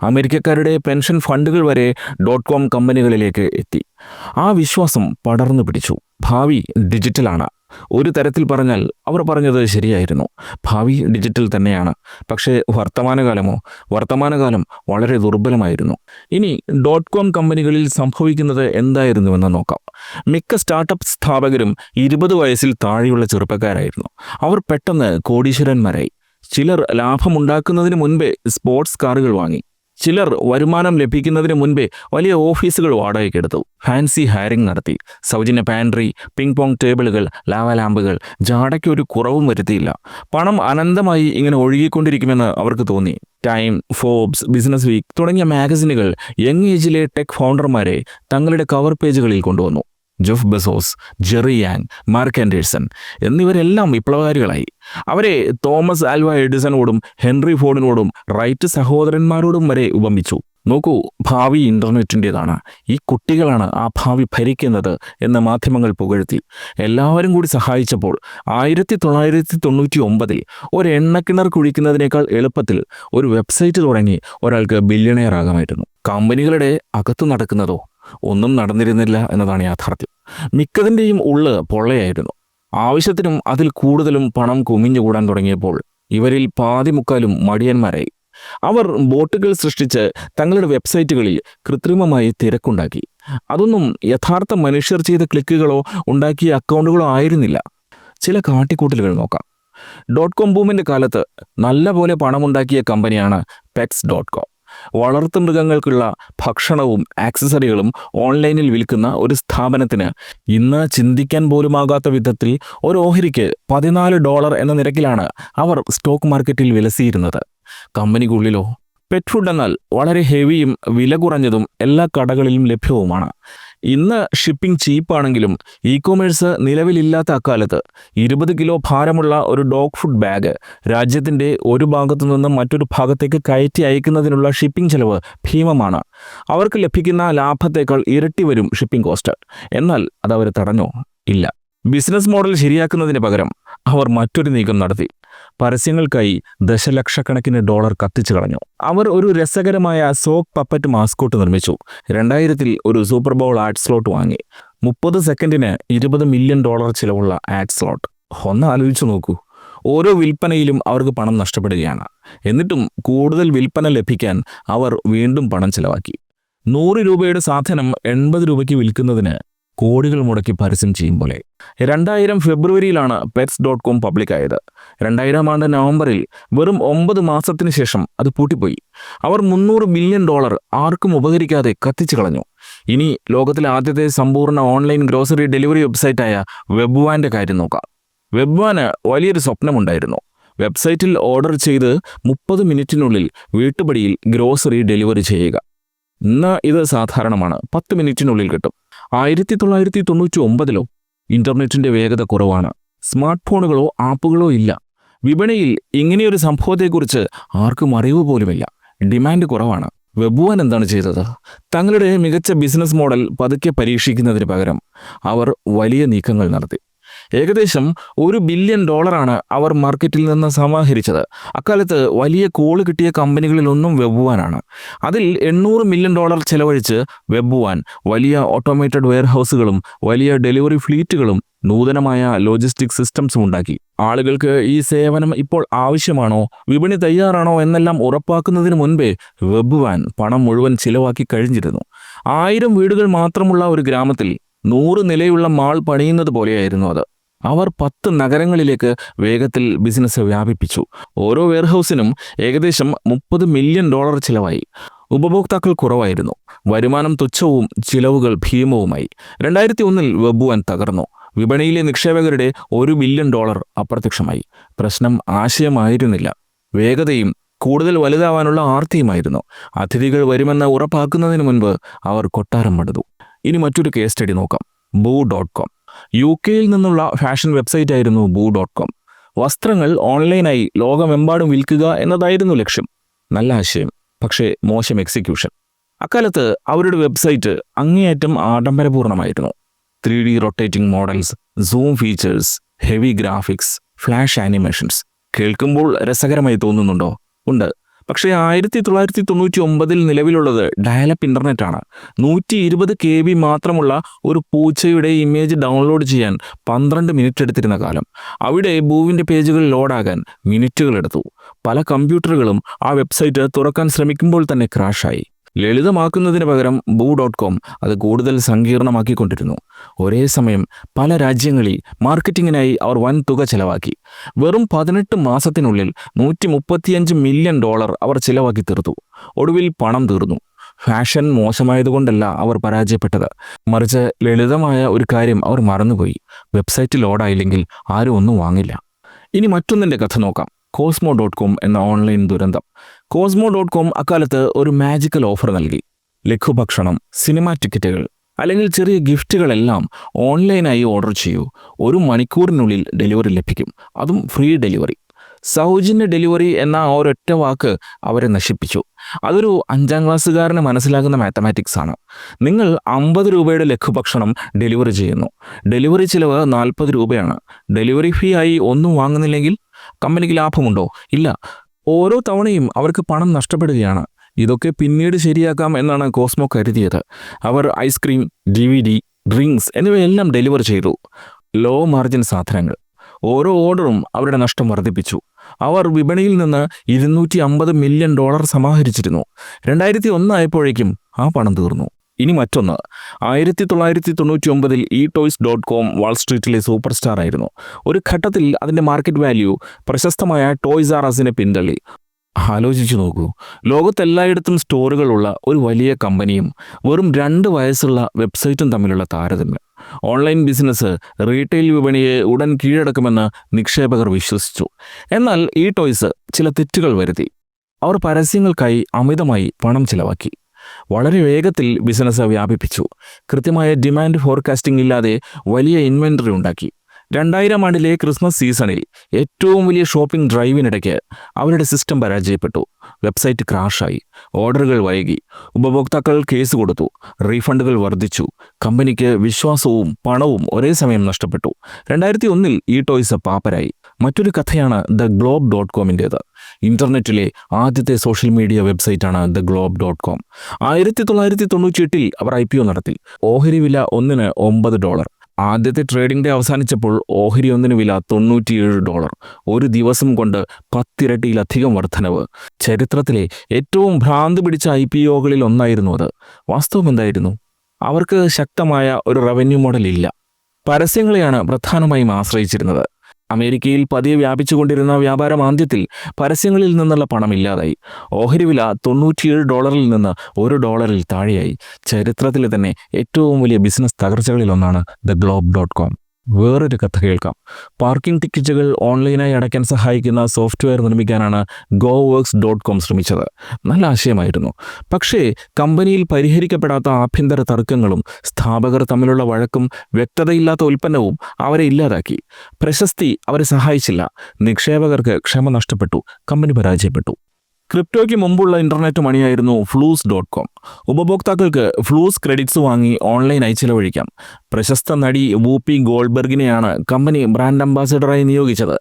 അമേരിക്കക്കാരുടെ പെൻഷൻ ഫണ്ടുകൾ വരെ .com കമ്പനികളിലേക്ക് എത്തി. ആ വിശ്വാസം പടർന്നു പിടിച്ചു. ഭാവി ഡിജിറ്റലാണ്. ഒരു തരത്തിൽ പറഞ്ഞാൽ അവർ പറഞ്ഞത് ശരിയായിരുന്നു. ഭാവി ഡിജിറ്റൽ തന്നെയാണ്. പക്ഷേ വർത്തമാനകാലമോ? വർത്തമാനകാലം വളരെ ദുർബലമായിരുന്നു. ഇനി .com കമ്പനികളിൽ സംഭവിക്കുന്നത് എന്തായിരുന്നുവെന്ന് നോക്കാം. മിക്ക സ്റ്റാർട്ടപ്പ് സ്ഥാപകരും 20 വയസ്സിൽ താഴെയുള്ള ചെറുപ്പക്കാരായിരുന്നു. അവർ പെട്ടെന്ന് കോടീശ്വരന്മാരായി. ചിലർ ലാഭമുണ്ടാക്കുന്നതിന് മുൻപേ സ്പോർട്സ് കാറുകൾ വാങ്ങി. ചിലർ വരുമാനം ലഭിക്കുന്നതിന് മുൻപേ വലിയ ഓഫീസുകൾ വാടകയ്ക്കെടുത്തു. ഫാൻസി ഹയറിംഗ് നടത്തി. സൗജന്യ പാൻട്രി, പിങ് പോങ് ടേബിളുകൾ, ലാവ ലാമ്പുകൾ, ജാടയ്ക്ക് ഒരു കുറവും വരുത്തിയില്ല. പണം അനന്തമായി ഇങ്ങനെ ഒഴുകിക്കൊണ്ടിരിക്കുമെന്ന് അവർക്ക് തോന്നി. ടൈം, ഫോബ്സ്, ബിസിനസ് വീക്ക് തുടങ്ങിയ മാഗസിനുകൾ യങ് ഏജിലെ ടെക് ഫൗണ്ടർമാരെ തങ്ങളുടെ കവർ പേജുകളിൽ കൊണ്ടുവന്നു. Jeff Bezos, Jerry Yang, Marc Andreessen എന്നിവരെല്ലാം വിപ്ലവകാരികളായി. അവരെ തോമസ് ആൽവ എഡിസണോടും ഹെൻറി ഫോർഡിനോടും റൈറ്റ് സഹോദരന്മാരോടും വരെ ഉപമിച്ചു. നോക്കൂ, ഭാവി ഇൻ്റർനെറ്റിൻ്റെതാണ്. ഈ കുട്ടികളാണ് ആ ഭാവി ഭരിക്കുന്നത് എന്ന് മാധ്യമങ്ങൾ പുകഴ്ത്തി. എല്ലാവരും കൂടി സഹായിച്ചപ്പോൾ 1999 ഒരു എണ്ണക്കിണർ കുഴിക്കുന്നതിനേക്കാൾ എളുപ്പത്തിൽ ഒരു വെബ്സൈറ്റ് തുടങ്ങി ഒരാൾക്ക് ബില്യണയർ ആകാമായിരുന്നു. കമ്പനികളുടെ അകത്തു നടക്കുന്നതോ ഒന്നും നടന്നിരുന്നില്ല എന്നതാണ് യാഥാർത്ഥ്യം. മിക്കതിൻ്റെയും ഉള്ള് പൊള്ളയായിരുന്നു. ആവശ്യത്തിനും അതിൽ കൂടുതലും പണം കുമിഞ്ഞുകൂടാൻ തുടങ്ങിയപ്പോൾ ഇവരിൽ പാതി മുക്കാലും മടിയന്മാരായി. അവർ ബോട്ടുകൾ സൃഷ്ടിച്ച് തങ്ങളുടെ വെബ്സൈറ്റുകളിൽ കൃത്രിമമായി തിരക്കുണ്ടാക്കി. അതൊന്നും യഥാർത്ഥ മനുഷ്യർ ചെയ്ത ക്ലിക്കുകളോ ഉണ്ടാക്കിയ അക്കൗണ്ടുകളോ ആയിരുന്നില്ല. ചില കാട്ടിക്കൂട്ടലുകൾ നോക്കാം. .com ബൂമിൻ്റെ കാലത്ത് നല്ലപോലെ പണമുണ്ടാക്കിയ കമ്പനിയാണ് Pets.com. വളർത്തുമൃഗങ്ങൾക്കുള്ള ഭക്ഷണവും ആക്സസറികളും ഓൺലൈനിൽ വിൽക്കുന്ന ഒരു സ്ഥാപനത്തിന് ഇന്ന് ചിന്തിക്കാൻ പോലുമാകാത്ത വിധത്തിൽ ഒരു ഓഹരിക്ക് $14 എന്ന നിരക്കിലാണ് അവർ സ്റ്റോക്ക് മാർക്കറ്റിൽ വിലസിയിരുന്നത്. കമ്പനിക്കുള്ളിലോ പെറ്റ് ഫുഡ് എന്നാൽ വളരെ ഹെവിയും വില കുറഞ്ഞതും എല്ലാ കടകളിലും ലഭ്യവുമാണ്. ഇന്ന് ഷിപ്പിംഗ് ചീപ്പാണെങ്കിലും ഇ കൊമേഴ്സ് നിലവിലില്ലാത്ത അക്കാലത്ത് 20 കിലോ ഭാരമുള്ള ഒരു ഡോഗ് ഫുഡ് ബാഗ് രാജ്യത്തിൻ്റെ ഒരു ഭാഗത്തു നിന്നും മറ്റൊരു ഭാഗത്തേക്ക് കയറ്റി അയക്കുന്നതിനുള്ള ഷിപ്പിംഗ് ചെലവ് ഭീമമാണ്. അവർക്ക് ലഭിക്കുന്ന ലാഭത്തേക്കാൾ ഇരട്ടി വരും ഷിപ്പിംഗ് കോസ്റ്റ്. എന്നാൽ അതവർ തടഞ്ഞോ? ഇല്ല. ബിസിനസ് മോഡൽ ശരിയാക്കുന്നതിന് പകരം അവർ മറ്റൊരു നീക്കം നടത്തി. പരസ്യങ്ങൾക്കായി ദശലക്ഷക്കണക്കിന് ഡോളർ കത്തിച്ചു കളഞ്ഞു. അവർ ഒരു രസകരമായ സോക്ക് പപ്പറ്റ് മാസ്കോട്ട് നിർമ്മിച്ചു. 2000 ഒരു സൂപ്പർ ബൗൾ ആഡ് സ്ലോട്ട് വാങ്ങി. 30 സെക്കൻഡിന് $20 മില്യൺ ചിലവുള്ള ആഡ് സ്ലോട്ട്. ഒന്ന് ആലോചിച്ചു നോക്കൂ. ഓരോ വിൽപ്പനയിലും അവർക്ക് പണം നഷ്ടപ്പെടുകയാണ്. എന്നിട്ടും കൂടുതൽ വിൽപ്പന ലഭിക്കാൻ അവർ വീണ്ടും പണം ചിലവാക്കി. 100 രൂപയുടെ സാധനം 80 രൂപയ്ക്ക് വിൽക്കുന്നതിന് കോടികൾ മുടക്കി പരസ്യം ചെയ്യും പോലെ. 2000 ഫെബ്രുവരിയിലാണ് Pets.com പബ്ലിക്കായത്. 2000 ആണ്ട് നവംബറിൽ വെറും 9 മാസത്തിന് ശേഷം അത് പൂട്ടിപ്പോയി. അവർ $300 മില്യൺ ആർക്കും ഉപകരിക്കാതെ കത്തിച്ചു കളഞ്ഞു. ഇനി ലോകത്തിലെ ആദ്യത്തെ സമ്പൂർണ്ണ ഓൺലൈൻ ഗ്രോസറി ഡെലിവറി വെബ്സൈറ്റായ വെബ്വാൻ്റെ കാര്യം നോക്കാം. വെബ്വാന് വലിയൊരു സ്വപ്നമുണ്ടായിരുന്നു. വെബ്സൈറ്റിൽ ഓർഡർ ചെയ്ത് 30 മിനിറ്റിനുള്ളിൽ വീട്ടുപടിയിൽ ഗ്രോസറി ഡെലിവറി ചെയ്യുക. ഇന്ന് ഇത് സാധാരണമാണ്. 10 മിനിറ്റിനുള്ളിൽ കിട്ടും. 1999 ഇൻ്റർനെറ്റിൻ്റെ വേഗത കുറവാണ്. സ്മാർട്ട് ഫോണുകളോ ആപ്പുകളോ ഇല്ല. വിപണിയിൽ ഇങ്ങനെയൊരു സംഭവത്തെക്കുറിച്ച് ആർക്കും അറിവ് പോലുമില്ല. ഡിമാൻഡ് കുറവാണ്. വെബ്വാൻ എന്താണ് ചെയ്തത്? തങ്ങളുടെ മികച്ച ബിസിനസ് മോഡൽ പതുക്കെ പരീക്ഷിക്കുന്നതിന് പകരം അവർ വലിയ നീക്കങ്ങൾ നടത്തി. ഏകദേശം $1 ബില്യൺ അവർ മാർക്കറ്റിൽ നിന്ന് സമാഹരിച്ചത്. അക്കാലത്ത് വലിയ കോള് കിട്ടിയ കമ്പനികളിലൊന്നും വെബ്വാനാണ്. അതിൽ $800 മില്യൺ ചെലവഴിച്ച് വെബ്വാൻ വലിയ ഓട്ടോമേറ്റഡ് വെയർഹൗസുകളും വലിയ ഡെലിവറി ഫ്ലീറ്റുകളും നൂതനമായ ലോജിസ്റ്റിക് സിസ്റ്റംസും ഉണ്ടാക്കി. ആളുകൾക്ക് ഈ സേവനം ഇപ്പോൾ ആവശ്യമാണോ, വിപണി തയ്യാറാണോ എന്നെല്ലാം ഉറപ്പാക്കുന്നതിന് മുൻപേ വെബ്വാൻ പണം മുഴുവൻ ചിലവാക്കി കഴിഞ്ഞിരുന്നു. 1000 വീടുകൾ മാത്രമുള്ള ഒരു ഗ്രാമത്തിൽ 100 നിലയുള്ള മാൾ പണിയുന്നത് പോലെയായിരുന്നു അത്. അവർ 10 നഗരങ്ങളിലേക്ക് വേഗത്തിൽ ബിസിനസ് വ്യാപിപ്പിച്ചു. ഓരോ വെയർഹൗസിനും ഏകദേശം $30 മില്യൺ ചിലവായി. ഉപഭോക്താക്കൾ കുറവായിരുന്നു. വരുമാനം തുച്ഛവും ചിലവുകൾ ഭീമവുമായി. 2001 വെബ്വാൻ തകർന്നു. വിപണിയിലെ നിക്ഷേപകരുടെ $1 ബില്യൺ അപ്രത്യക്ഷമായി. പ്രശ്നം ആശയമായിരുന്നില്ല, വേഗതയും കൂടുതൽ വലുതാവാനുള്ള ആർത്തിയുമായിരുന്നു. അതിഥികൾ വരുമെന്ന് ഉറപ്പാക്കുന്നതിന് മുൻപ് അവർ കൊട്ടാരം പണിതു. ഇനി മറ്റൊരു കേസ് സ്റ്റഡി നോക്കാം. Boo.com. UK നിന്നുള്ള ഫാഷൻ വെബ്സൈറ്റ് ആയിരുന്നു Boo.com. വസ്ത്രങ്ങൾ ഓൺലൈനായി ലോകമെമ്പാടും വിൽക്കുക എന്നതായിരുന്നു ലക്ഷ്യം. നല്ല ആശയം, പക്ഷേ മോശം എക്സിക്യൂഷൻ. അക്കാലത്ത് അവരുടെ വെബ്സൈറ്റ് അങ്ങേയറ്റം ആഡംബരപൂർണ്ണമായിരുന്നു. 3D rotating models, zoom features, heavy graphics, flash animations. കേൾക്കുമ്പോൾ രസകരമായി തോന്നുന്നുണ്ടോ? ഉണ്ട്. പക്ഷേ 1999 നിലവിലുള്ളത് ഡയലപ്പ് ഇൻ്റർനെറ്റാണ്. 120 KB മാത്രമുള്ള ഒരു പൂച്ചയുടെ ഇമേജ് ഡൗൺലോഡ് ചെയ്യാൻ 12 മിനിറ്റ് എടുത്തിരുന്ന കാലം. അവിടെ ബൂവിൻ്റെ പേജുകൾ ലോഡാകാൻ മിനിറ്റുകൾ എടുത്തു. പല കമ്പ്യൂട്ടറുകളും ആ വെബ്സൈറ്റ് തുറക്കാൻ ശ്രമിക്കുമ്പോൾ തന്നെ ക്രാഷായി. ലളിതമാക്കുന്നതിന് പകരം boo.com അത് കൂടുതൽ സങ്കീർണമാക്കിക്കൊണ്ടിരുന്നു. ഒരേ സമയം പല രാജ്യങ്ങളിൽ മാർക്കറ്റിങ്ങിനായി അവർ വൻ തുക ചെലവാക്കി. വെറും 18 മാസത്തിനുള്ളിൽ $135 മില്യൺ അവർ ചിലവാക്കി തീർത്തു. ഒടുവിൽ പണം തീർന്നു. ഫാഷൻ മോശമായതുകൊണ്ടല്ല അവർ പരാജയപ്പെട്ടത്, മറിച്ച് ലളിതമായ ഒരു കാര്യം അവർ മറന്നുപോയി. വെബ്സൈറ്റ് ലോഡായില്ലെങ്കിൽ ആരും ഒന്നും വാങ്ങില്ല. ഇനി മറ്റൊന്നിൻ്റെ കഥ നോക്കാം. Cosmo.com എന്ന ഓൺലൈൻ ദുരന്തം. Cosmo.com അക്കാലത്ത് ഒരു മാജിക്കൽ ഓഫർ നൽകി. ലഘുഭക്ഷണം, സിനിമാ ടിക്കറ്റുകൾ അല്ലെങ്കിൽ ചെറിയ ഗിഫ്റ്റുകളെല്ലാം ഓൺലൈനായി ഓർഡർ ചെയ്യൂ. 1 മണിക്കൂറിനുള്ളിൽ ഡെലിവറി ലഭിക്കും, അതും ഫ്രീ ഡെലിവറി. സൗജന്യ ഡെലിവറി എന്ന ഒരൊറ്റ വാക്ക് അവരെ നശിപ്പിച്ചു. അതൊരു 5ാം ക്ലാസ്സുകാരന് മനസ്സിലാകുന്ന മാത്തമാറ്റിക്സ് ആണ്. നിങ്ങൾ 50 രൂപയുടെ ലഘുഭക്ഷണം ഡെലിവറി ചെയ്യുന്നു. ഡെലിവറി ചിലവ് 40 രൂപയാണ്. ഡെലിവറി ഫീ ആയി ഒന്നും വാങ്ങുന്നില്ലെങ്കിൽ കമ്പനിക്ക് ലാഭമുണ്ടോ? ഇല്ല. ഓരോ തവണയും അവർക്ക് പണം നഷ്ടപ്പെടുകയാണ്. ഇതൊക്കെ പിന്നീട് ശരിയാക്കാം എന്നാണ് കോസ്മോ കരുതിയത്. അവർ ഐസ്ക്രീം, DVD, ഡ്രിങ്ക്സ് എന്നിവയെല്ലാം ഡെലിവർ ചെയ്തു. ലോ മാർജിൻ സാധനങ്ങൾ. ഓരോ ഓർഡറും അവരുടെ നഷ്ടം വർദ്ധിപ്പിച്ചു. അവർ വിപണിയിൽ നിന്ന് $250 മില്യൺ സമാഹരിച്ചിരുന്നു. 2001 ആയപ്പോഴേക്കും ആ പണം തീർന്നു. ഇനി മറ്റൊന്ന്. 1999 eToys.com വാൾസ്ട്രീറ്റിലെ സൂപ്പർ സ്റ്റാർ ആയിരുന്നു. ഒരു ഘട്ടത്തിൽ അതിൻ്റെ മാർക്കറ്റ് വാല്യൂ പ്രശസ്തമായ ടോയ്സ് ആർ അസിനെ പിന്തള്ളി. ആലോചിച്ചു നോക്കൂ, ലോകത്തെല്ലായിടത്തും സ്റ്റോറുകളുള്ള ഒരു വലിയ കമ്പനിയും വെറും 2 വയസ്സുള്ള വെബ്സൈറ്റും തമ്മിലുള്ള താരതമ്യം. ഓൺലൈൻ ബിസിനസ് റീറ്റെയിൽ വിപണിയെ ഉടൻ കീഴടക്കുമെന്ന് നിക്ഷേപകർ വിശ്വസിച്ചു. എന്നാൽ eToys ചില തെറ്റുകൾ വരുത്തി. അവർ പരസ്യങ്ങൾക്കായി അമിതമായി പണം ചിലവാക്കി. വളരെ വേഗത്തിൽ ബിസിനസ് വ്യാപിപ്പിച്ചു. കൃത്യമായ ഡിമാൻഡ് ഫോർകാസ്റ്റിംഗ് ഇല്ലാതെ വലിയ ഇൻവെന്ററി ഉണ്ടാക്കി. 2000 ആണ്ടിലെ ക്രിസ്മസ് സീസണിൽ ഏറ്റവും വലിയ ഷോപ്പിംഗ് ഡ്രൈവിനിടയ്ക്ക് അവരുടെ സിസ്റ്റം പരാജയപ്പെട്ടു. വെബ്സൈറ്റ് ക്രാഷായി, ഓർഡറുകൾ വൈകി, ഉപഭോക്താക്കൾ കേസ് കൊടുത്തു, റീഫണ്ടുകൾ വർദ്ധിച്ചു. കമ്പനിക്ക് വിശ്വാസവും പണവും ഒരേ സമയം നഷ്ടപ്പെട്ടു. 2001 eToys പാപ്പരായി. മറ്റൊരു കഥയാണ് TheGlobe.comൻ്റേത്. ഇന്റർനെറ്റിലെ ആദ്യത്തെ സോഷ്യൽ മീഡിയ വെബ്സൈറ്റാണ് TheGlobe.com. 1998 അവർ IPO നടത്തി. ഓഹരി വില ഒന്നിന് $9. ആദ്യത്തെ ട്രേഡിംഗ് ഡേ അവസാനിച്ചപ്പോൾ ഓഹരി ഒന്നിന് വില $97. ഒരു ദിവസം കൊണ്ട് 10 ഇരട്ടിയിലധികം വർധനവ്. ചരിത്രത്തിലെ ഏറ്റവും ഭ്രാന്ത് പിടിച്ച IPOകളിൽ ഒന്നായിരുന്നു അത്. വാസ്തവം എന്തായിരുന്നു? അവർക്ക് ശക്തമായ ഒരു റവന്യൂ മോഡൽ ഇല്ല. പരസ്യങ്ങളെയാണ് പ്രധാനമായും ആശ്രയിച്ചിരുന്നത്. അമേരിക്കയിൽ പതിയെ വ്യാപിച്ചുകൊണ്ടിരുന്ന വ്യാപാര മാന്ദ്യത്തിൽ പരസ്യങ്ങളിൽ നിന്നുള്ള പണം ഇല്ലാതായി. ഓഹരി വില $97 നിന്ന് $1 താഴെയായി. ചരിത്രത്തിലെ തന്നെ ഏറ്റവും വലിയ ബിസിനസ് തകർച്ചകളിലൊന്നാണ് TheGlobe.com. വേറൊരു കഥ കേൾക്കാം. പാർക്കിംഗ് ടിക്കറ്റുകൾ ഓൺലൈനായി അടയ്ക്കാൻ സഹായിക്കുന്ന സോഫ്റ്റ്വെയർ നിർമ്മിക്കാനാണ് GoWorks.com ശ്രമിച്ചത്. നല്ല ആശയമായിരുന്നു. പക്ഷേ കമ്പനിയിൽ പരിഹരിക്കപ്പെടാത്ത ആഭ്യന്തര തർക്കങ്ങളും സ്ഥാപകർ തമ്മിലുള്ള വഴക്കും വ്യക്തതയില്ലാത്ത ഉൽപ്പന്നവും അവരെ ഇല്ലാതാക്കി. പ്രശസ്തി അവരെ സഹായിച്ചില്ല. നിക്ഷേപകർക്ക് ക്ഷമ നഷ്ടപ്പെട്ടു. കമ്പനി പരാജയപ്പെട്ടു. ക്രിപ്റ്റോയ്ക്ക് മുമ്പുള്ള ഇന്റർനെറ്റ് മണിയായിരുന്നു Flooz.com. ഉപഭോക്താക്കൾക്ക് ഫ്ലൂസ് ക്രെഡിറ്റ്സ് വാങ്ങി ഓൺലൈനായി ചിലവഴിക്കാം. പ്രശസ്ത നടി വൂപ്പി ഗോൾഡ്ബർഗിനെയാണ് കമ്പനി ബ്രാൻഡ് അംബാസഡറായി നിയോഗിച്ചത്.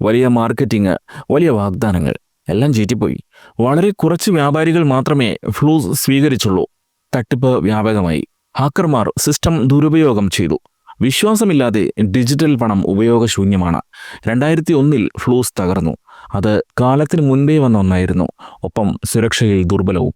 വലിയ മാർക്കറ്റിംഗ്, വലിയ വാഗ്ദാനങ്ങൾ, എല്ലാം ചീറ്റിപ്പോയി. വളരെ കുറച്ച് വ്യാപാരികൾ മാത്രമേ ഫ്ലൂസ് സ്വീകരിച്ചുള്ളൂ. തട്ടിപ്പ് വ്യാപകമായി. ഹാക്കർമാർ സിസ്റ്റം ദുരുപയോഗം ചെയ്തു. വിശ്വാസമില്ലാതെ ഡിജിറ്റൽ പണം ഉപയോഗശൂന്യമാണ്. 2001 ഫ്ലൂസ് തകർന്നു. അത് കാലത്തിന് മുൻപേ വന്ന ഒന്നായിരുന്നു. ഒപ്പം സുരക്ഷയിൽ ദുർബലവും.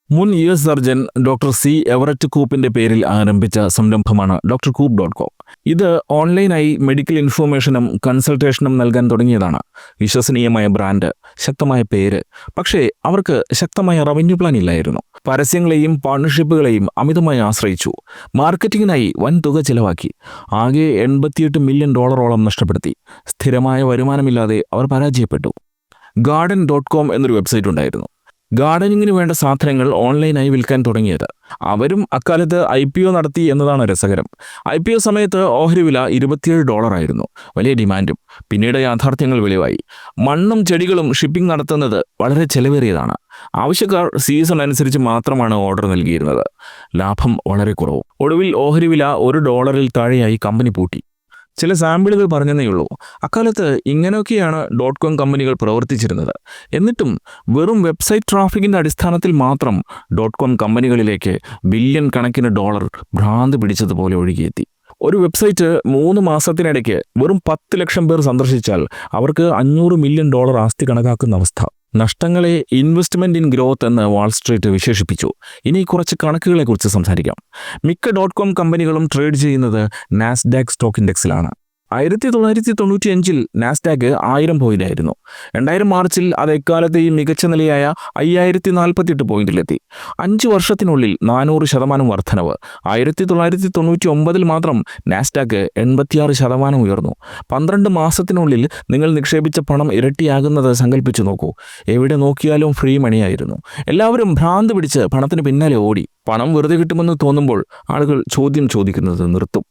മുൻ US surgeon doctor C. Everett കൂപ്പിൻ്റെ പേരിൽ ആരംഭിച്ച സംരംഭമാണ് drcoop.com. ഇത് ഓൺലൈനായി മെഡിക്കൽ ഇൻഫോർമേഷനും കൺസൾട്ടേഷനും നൽകാൻ തുടങ്ങിയതാണ്. വിശ്വസനീയമായ ബ്രാൻഡ്, ശക്തമായ പേര്. പക്ഷേ അവർക്ക് ശക്തമായ റവന്യൂ പ്ലാൻ ഇല്ലായിരുന്നു. പരസ്യങ്ങളെയും പാർട്ണർഷിപ്പുകളെയും അമിതമായി ആശ്രയിച്ചു. മാർക്കറ്റിങ്ങിനായി വൻ തുക ചിലവാക്കി. ആകെ $88 മില്യൺ നഷ്ടപ്പെടുത്തി. സ്ഥിരമായ വരുമാനമില്ലാതെ അവർ പരാജയപ്പെട്ടു. Garden.com എന്നൊരു വെബ്സൈറ്റ് ഉണ്ടായിരുന്നു. ഗാർഡനിങ്ങിന് വേണ്ട സാധനങ്ങൾ ഓൺലൈനായി വിൽക്കാൻ തുടങ്ങിയത്. അവരും അക്കാലത്ത് IPO നടത്തി എന്നതാണ് രസകരം. IPO സമയത്ത് ഓഹരി വില $27 ആയിരുന്നു. വലിയ ഡിമാൻഡും. പിന്നീട് യാഥാർത്ഥ്യങ്ങൾ വെളിവായി. മണ്ണും ചെടികളും ഷിപ്പിംഗ് നടത്തുന്നത് വളരെ ചെലവേറിയതാണ്. ആവശ്യക്കാർ സീസൺ അനുസരിച്ച് മാത്രമാണ് ഓർഡർ നൽകിയിരുന്നത്. ലാഭം വളരെ കുറവും. ഒടുവിൽ ഓഹരി വില $1 താഴെയായി കമ്പനി പൂട്ടി. ചില സാമ്പിളുകൾ പറഞ്ഞതേയുള്ളൂ. അക്കാലത്ത് ഇങ്ങനെയൊക്കെയാണ് .com കമ്പനികൾ പ്രവർത്തിച്ചിരുന്നത്. എന്നിട്ടും വെറും വെബ്സൈറ്റ് ട്രാഫിക്കിൻ്റെ അടിസ്ഥാനത്തിൽ മാത്രം .com കമ്പനികളിലേക്ക് ബില്യൺ കണക്കിന് ഡോളർ ഭ്രാന്ത് പിടിച്ചതുപോലെ ഒഴുകിയെത്തി. ഒരു വെബ്സൈറ്റ് 3 മാസത്തിനിടയ്ക്ക് വെറും 10 ലക്ഷം പേർ സന്ദർശിച്ചാൽ അവർക്ക് $500 മില്യൺ ആസ്തി കണക്കാക്കുന്ന അവസ്ഥ. നഷ്ടങ്ങളെ ഇൻവെസ്റ്റ്മെന്റ് ഇൻ ഗ്രോത്ത് എന്ന് വാൾസ്ട്രീറ്റ് വിശേഷിപ്പിച്ചു. ഇനി കുറച്ച് കണക്കുകളെക്കുറിച്ച് സംസാരിക്കാം. മിക്ക .com കമ്പനികളും ട്രേഡ് ചെയ്യുന്നത് നാസ്ഡാക്ക് സ്റ്റോക്ക് ഇൻഡെക്സിലാണ്. 1995 നാസ്ഡാക്ക് 1000 പോയിന്റായിരുന്നു. 2000 മാർച്ചിൽ അത് എക്കാലത്തെയും മികച്ച നിലയായ 5048 പോയിന്റിലെത്തി. 5 വർഷത്തിനുള്ളിൽ 400% വർധനവ്. 1999 മാത്രം നാസ്ഡാക്ക് 86% ഉയർന്നു. 12 മാസത്തിനുള്ളിൽ നിങ്ങൾ നിക്ഷേപിച്ച പണം ഇരട്ടിയാകുന്നത് സങ്കല്പിച്ചു നോക്കൂ. എവിടെ നോക്കിയാലും ഫ്രീ മണിയായിരുന്നു. എല്ലാവരും ഭ്രാന്ത് പിടിച്ച് പണത്തിന് പിന്നാലെ ഓടി. പണം വെറുതെ കിട്ടുമെന്ന് തോന്നുമ്പോൾ ആളുകൾ ചോദ്യം ചോദിക്കുന്നത് നിർത്തും.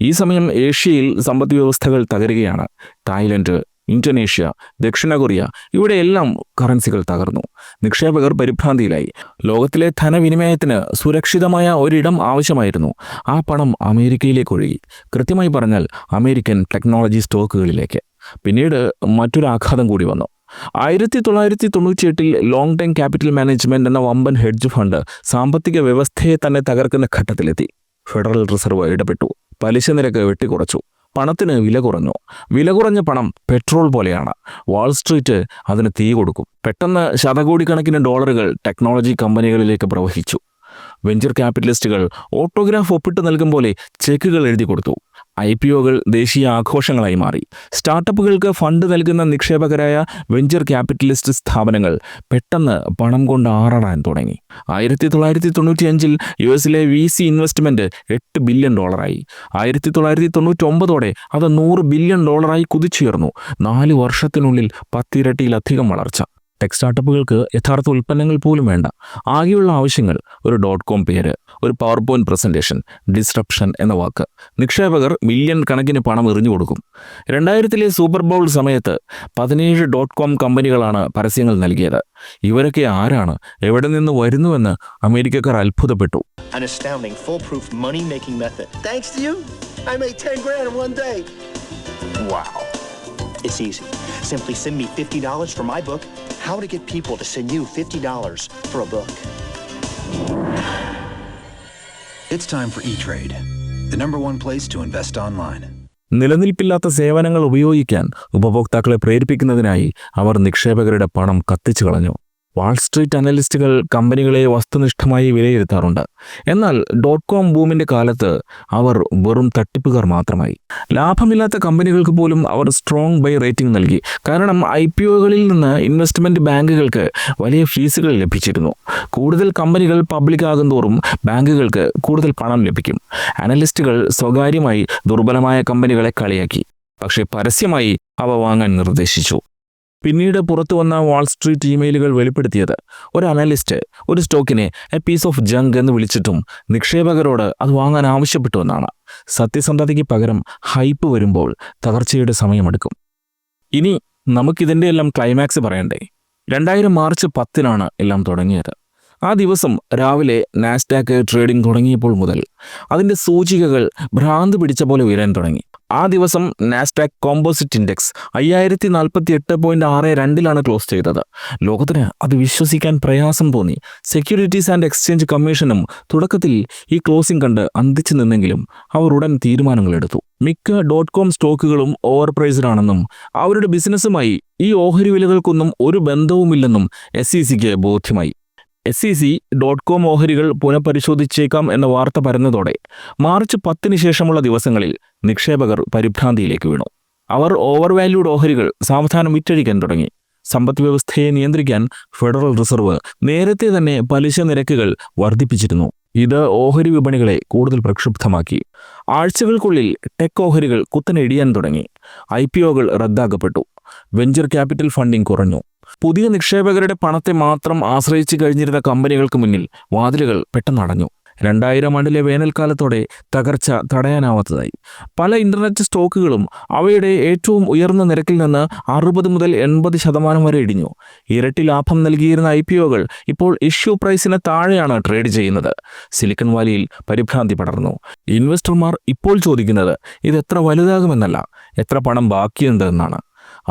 ഈ സമയം ഏഷ്യയിൽ സമ്പദ് വ്യവസ്ഥകൾ തകരുകയാണ്. തായ്ലൻഡ്, ഇന്തോനേഷ്യ, ദക്ഷിണ കൊറിയ, ഇവിടെയെല്ലാം കറൻസികൾ തകർന്നു. നിക്ഷേപകർ പരിഭ്രാന്തിയിലായി. ലോകത്തിലെ ധനവിനിമയത്തിന് സുരക്ഷിതമായ ഒരിടം ആവശ്യമായിരുന്നു. ആ പണം അമേരിക്കയിലേക്ക് ഒഴുകി. കൃത്യമായി പറഞ്ഞാൽ അമേരിക്കൻ ടെക്നോളജി സ്റ്റോക്കുകളിലേക്ക്. പിന്നീട് മറ്റൊരു ആഘാതം കൂടി വന്നു. 1998 ലോങ് ടൈം ക്യാപിറ്റൽ മാനേജ്മെന്റ് എന്ന വമ്പൻ ഹെഡ്ജ് ഫണ്ട് സാമ്പത്തിക വ്യവസ്ഥയെ തന്നെ തകർക്കുന്ന ഘട്ടത്തിലെത്തി. ഫെഡറൽ റിസർവ് ഇടപെട്ടു. പലിശ നിരക്ക് വെട്ടിക്കുറച്ചു. പണത്തിന് വില കുറഞ്ഞു. വില കുറഞ്ഞ പണം പെട്രോൾ പോലെയാണ്. വാൾസ്ട്രീറ്റ് അതിന് തീ കൊടുക്കും. പെട്ടെന്ന് ശതകോടിക്കണക്കിന് ഡോളറുകൾ ടെക്നോളജി കമ്പനികളിലേക്ക് പ്രവഹിച്ചു. വെഞ്ചർ ക്യാപിറ്റലിസ്റ്റുകൾ ഓട്ടോഗ്രാഫ് ഒപ്പിട്ട് നൽകും പോലെ ചെക്കുകൾ എഴുതി കൊടുത്തു. IPOകൾ ദേശീയ ആഘോഷങ്ങളായി മാറി. സ്റ്റാർട്ടപ്പുകൾക്ക് ഫണ്ട് നൽകുന്ന നിക്ഷേപകരായ വെഞ്ചർ ക്യാപിറ്റലിസ്റ്റ് സ്ഥാപനങ്ങൾ പെട്ടെന്ന് പണം കൊണ്ട് ആറാടാൻ തുടങ്ങി. 1995 US-ലെ VC ഇൻവെസ്റ്റ്മെന്റ് $8 ബില്യൺ. 1999 അത് $100 ബില്യൺ കുതിച്ചുയർന്നു. 4 വർഷത്തിനുള്ളിൽ 10 ഇരട്ടിയിലധികം വളർച്ച. ടെക് സ്റ്റാർട്ടപ്പുകൾക്ക് യഥാർത്ഥ ഉൽപ്പന്നങ്ങൾ പോലും വേണ്ട. ആകെയുള്ള ആവശ്യങ്ങൾ ഒരു .com പേര്, ഒരു പവർ പോയിന്റ് പ്രസന്റേഷൻ, ഡിസ്റപ്ഷൻ എന്ന വാക്ക്. നിക്ഷേപകർ മില്യൺ കണക്കിന് പണം എറിഞ്ഞു കൊടുക്കും. 2000-ലെ സൂപ്പർ ബൗൾ സമയത്ത് 17 .com കമ്പനികളാണ് പരസ്യങ്ങൾ നൽകിയത്. ഇവരൊക്കെ ആരാണ്, എവിടെ നിന്ന് വരുന്നുവെന്ന് അമേരിക്കക്കാർ അത്ഭുതപ്പെട്ടു. An astounding, foolproof money-making method. Thanks to you, I made 10 grand in one day. Wow. It's easy. Simply send me $50 for my book, How to Get People to Send You $50 for a Book. It's time for E-Trade, the #1 place to invest online. നിലനിൽപ്പില്ലാത്ത സേവനങ്ങൾ ഉപയോഗിക്കാൻ ഉപഭോക്താക്കളെ പ്രേരിപ്പിക്കുന്നതിനായി അവർ നിക്ഷേപകരുടെ പണം കത്തിച്ചു കളഞ്ഞു. Wall Street അനലിസ്റ്റുകൾ കമ്പനികളെ വസ്തുനിഷ്ഠമായി വിലയിരുത്താറുണ്ട്. എന്നാൽ .com ബൂമിൻ്റെ കാലത്ത് അവർ വെറും തട്ടിപ്പുകാർ മാത്രമായി. ലാഭമില്ലാത്ത കമ്പനികൾക്ക് പോലും അവർ സ്ട്രോങ് ബൈ റേറ്റിംഗ് നൽകി. കാരണം IPOകളിൽ നിന്ന് ഇൻവെസ്റ്റ്മെൻറ്റ് ബാങ്കുകൾക്ക് വലിയ ഫീസുകൾ ലഭിച്ചിരുന്നു. കൂടുതൽ കമ്പനികൾ പബ്ലിക് ആകുന്തോറും ബാങ്കുകൾക്ക് കൂടുതൽ പണം ലഭിക്കും. അനലിസ്റ്റുകൾ സ്വകാര്യമായി ദുർബലമായ കമ്പനികളെ കളിയാക്കി. പക്ഷേ പരസ്യമായി അവ വാങ്ങാൻ നിർദ്ദേശിച്ചു. പിന്നീട് പുറത്തു വന്ന വാൾസ്ട്രീറ്റ് ഇമെയിലുകൾ വെളിപ്പെടുത്തിയത് ഒരു അനലിസ്റ്റ് ഒരു സ്റ്റോക്കിനെ എ പീസ് ഓഫ് ജങ്ക് എന്ന് വിളിച്ചിട്ടും നിക്ഷേപകരോട് അത് വാങ്ങാൻ ആവശ്യപ്പെട്ടുവെന്നാണ്. സത്യസന്ധതയ്ക്ക് പകരം ഹൈപ്പ് വരുമ്പോൾ തകർച്ചയുടെ സമയമെടുക്കും. ഇനി നമുക്കിതിൻ്റെ എല്ലാം ക്ലൈമാക്സ് പറയണ്ടേ? 2000 മാർച്ച് 10-നാണ് എല്ലാം തുടങ്ങിയത്. ആ ദിവസം രാവിലെ നാസ്ഡാക്ക് ട്രേഡിംഗ് തുടങ്ങിയപ്പോൾ മുതൽ അതിൻ്റെ സൂചികകൾ ഭ്രാന്ത് പിടിച്ച പോലെ ഉയരാൻ തുടങ്ങി. ആ ദിവസം നാസ്ഡാക്ക് കോമ്പോസിറ്റ് ഇൻഡെക്സ് 5048.62 ക്ലോസ് ചെയ്തത്. ലോകത്തിന് അത് വിശ്വസിക്കാൻ പ്രയാസം തോന്നി. സെക്യൂരിറ്റീസ് ആൻഡ് എക്സ്ചേഞ്ച് കമ്മീഷനും തുടക്കത്തിൽ ഈ ക്ലോസിംഗ് കണ്ട് അന്തിച്ചു നിന്നെങ്കിലും അവർ ഉടൻ തീരുമാനങ്ങളെടുത്തു. മിക്ക .com സ്റ്റോക്കുകളും ഓവർ പ്രൈസ്ഡാണെന്നും അവരുടെ ബിസിനസ്സുമായി ഈ ഓഹരി വിലകൾക്കൊന്നും ഒരു ബന്ധവുമില്ലെന്നും SECക്ക് ബോധ്യമായി. SEC .com ഓഹരികൾ പുനഃപരിശോധിച്ചേക്കാം എന്ന വാർത്ത പരന്നതോടെ മാർച്ച് 10-ന് ശേഷമുള്ള ദിവസങ്ങളിൽ നിക്ഷേപകർ പരിഭ്രാന്തിയിലേക്ക് വീണു. അവർ ഓവർ വാല്യൂഡ് ഓഹരികൾ സാവധാനം വിറ്റഴിക്കാൻ തുടങ്ങി. സമ്പദ് വ്യവസ്ഥയെ നിയന്ത്രിക്കാൻ ഫെഡറൽ റിസർവ് നേരത്തെ തന്നെ പലിശ നിരക്കുകൾ വർദ്ധിപ്പിച്ചിരുന്നു. ഇത് ഓഹരി വിപണികളെ കൂടുതൽ പ്രക്ഷുബ്ധമാക്കി. ആഴ്ചകൾക്കുള്ളിൽ ടെക് ഓഹരികൾ കുത്തനെ ഇടിയാൻ തുടങ്ങി. IPOകൾ റദ്ദാക്കപ്പെട്ടു. വെഞ്ചർ ക്യാപിറ്റൽ ഫണ്ടിംഗ് കുറഞ്ഞു. പുതിയ നിക്ഷേപകരുടെ പണത്തെ മാത്രം ആശ്രയിച്ചു കഴിഞ്ഞിരുന്ന കമ്പനികൾക്ക് മുന്നിൽ വാതിലുകൾ പെട്ടെന്നടഞ്ഞു. 2000 വേനൽക്കാലത്തോടെ തകർച്ച തടയാനാവാത്തതായി. പല ഇന്റർനെറ്റ് സ്റ്റോക്കുകളും അവയുടെ ഏറ്റവും ഉയർന്ന നിരക്കിൽ നിന്ന് 60 മുതൽ 80% വരെ ഇടിഞ്ഞു. ഇരട്ടി ലാഭം നൽകിയിരുന്ന IPOകൾ ഇപ്പോൾ ഇഷ്യൂ പ്രൈസിന് താഴെയാണ് ട്രേഡ് ചെയ്യുന്നത്. സിലിക്കൺ വാലിയിൽ പരിഭ്രാന്തി പടർന്നു. ഇൻവെസ്റ്റർമാർ ഇപ്പോൾ ചോദിക്കുന്നത് ഇത് എത്ര വലുതാകുമെന്നല്ല, എത്ര പണം ബാക്കിയുണ്ട് എന്നാണ്.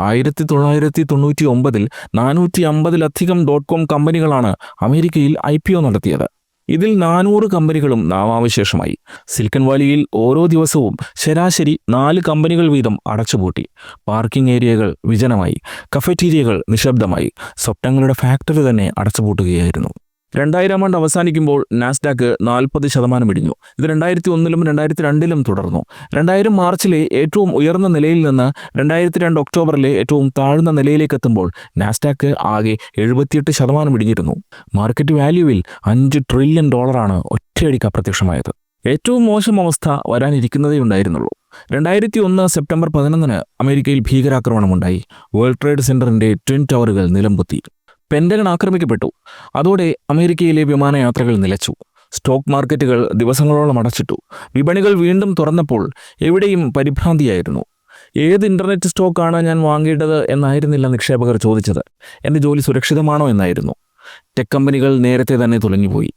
1999 450-ലധികം .com കമ്പനികളാണ് അമേരിക്കയിൽ IPO നടത്തിയത്. ഇതിൽ 400 കമ്പനികളും നാമാവശേഷമായി. സിലിക്കൺ വാലിയിൽ ഓരോ ദിവസവും ശരാശരി 4 കമ്പനികൾ വീതം അടച്ചുപൂട്ടി. പാർക്കിംഗ് ഏരിയകൾ വിജനമായി, കഫറ്റീരിയകൾ നിശബ്ദമായി, സ്വപ്നങ്ങളുടെ ഫാക്ടറി തന്നെ അടച്ചുപൂട്ടുകയായിരുന്നു. 2000 ആണ്ട് അവസാനിക്കുമ്പോൾ നാസ്ഡാക്ക് 40% ഇടിഞ്ഞു. ഇത് 2001-ലും 2002-ലും തുടർന്നു. 2000 മാർച്ചിലെ ഏറ്റവും ഉയർന്ന നിലയിൽ നിന്ന് 2002 ഒക്ടോബറിലെ ഏറ്റവും താഴ്ന്ന നിലയിലേക്ക് എത്തുമ്പോൾ നാസ്ഡാക്ക് ആകെ 78% ഇടിഞ്ഞിരുന്നു. മാർക്കറ്റ് വാല്യൂവിൽ $5 ട്രില്യൺ ഒറ്റയടിക്ക് അപ്രത്യക്ഷമായത്. ഏറ്റവും മോശം അവസ്ഥ വരാനിരിക്കുന്നതേ ഉണ്ടായിരുന്നുള്ളൂ. 2001 സെപ്റ്റംബർ 11 അമേരിക്കയിൽ ഭീകരാക്രമണമുണ്ടായി. വേൾഡ് ട്രേഡ് സെന്ററിന്റെ ട്വിൻ ടവറുകൾ നിലംപൊത്തി. പെന്റഗൺ ആക്രമിക്കപ്പെട്ടു. അതോടെ അമേരിക്കയിലെ വിമാനയാത്രകൾ നിലച്ചു. സ്റ്റോക്ക് മാർക്കറ്റുകൾ ദിവസങ്ങളോളം അടച്ചിട്ടു. വിപണികൾ വീണ്ടും തുറന്നപ്പോൾ എവിടെയും പരിഭ്രാന്തിയായിരുന്നു. ഏത് ഇന്റർനെറ്റ് സ്റ്റോക്കാണ് ഞാൻ വാങ്ങേണ്ടത് എന്നായിരുന്നില്ല നിക്ഷേപകർ ചോദിച്ചത്. എൻ്റെ ജോലി സുരക്ഷിതമാണോ എന്നായിരുന്നു. ടെക് കമ്പനികൾ നേരത്തെ തന്നെ തുലഞ്ഞുപോയി.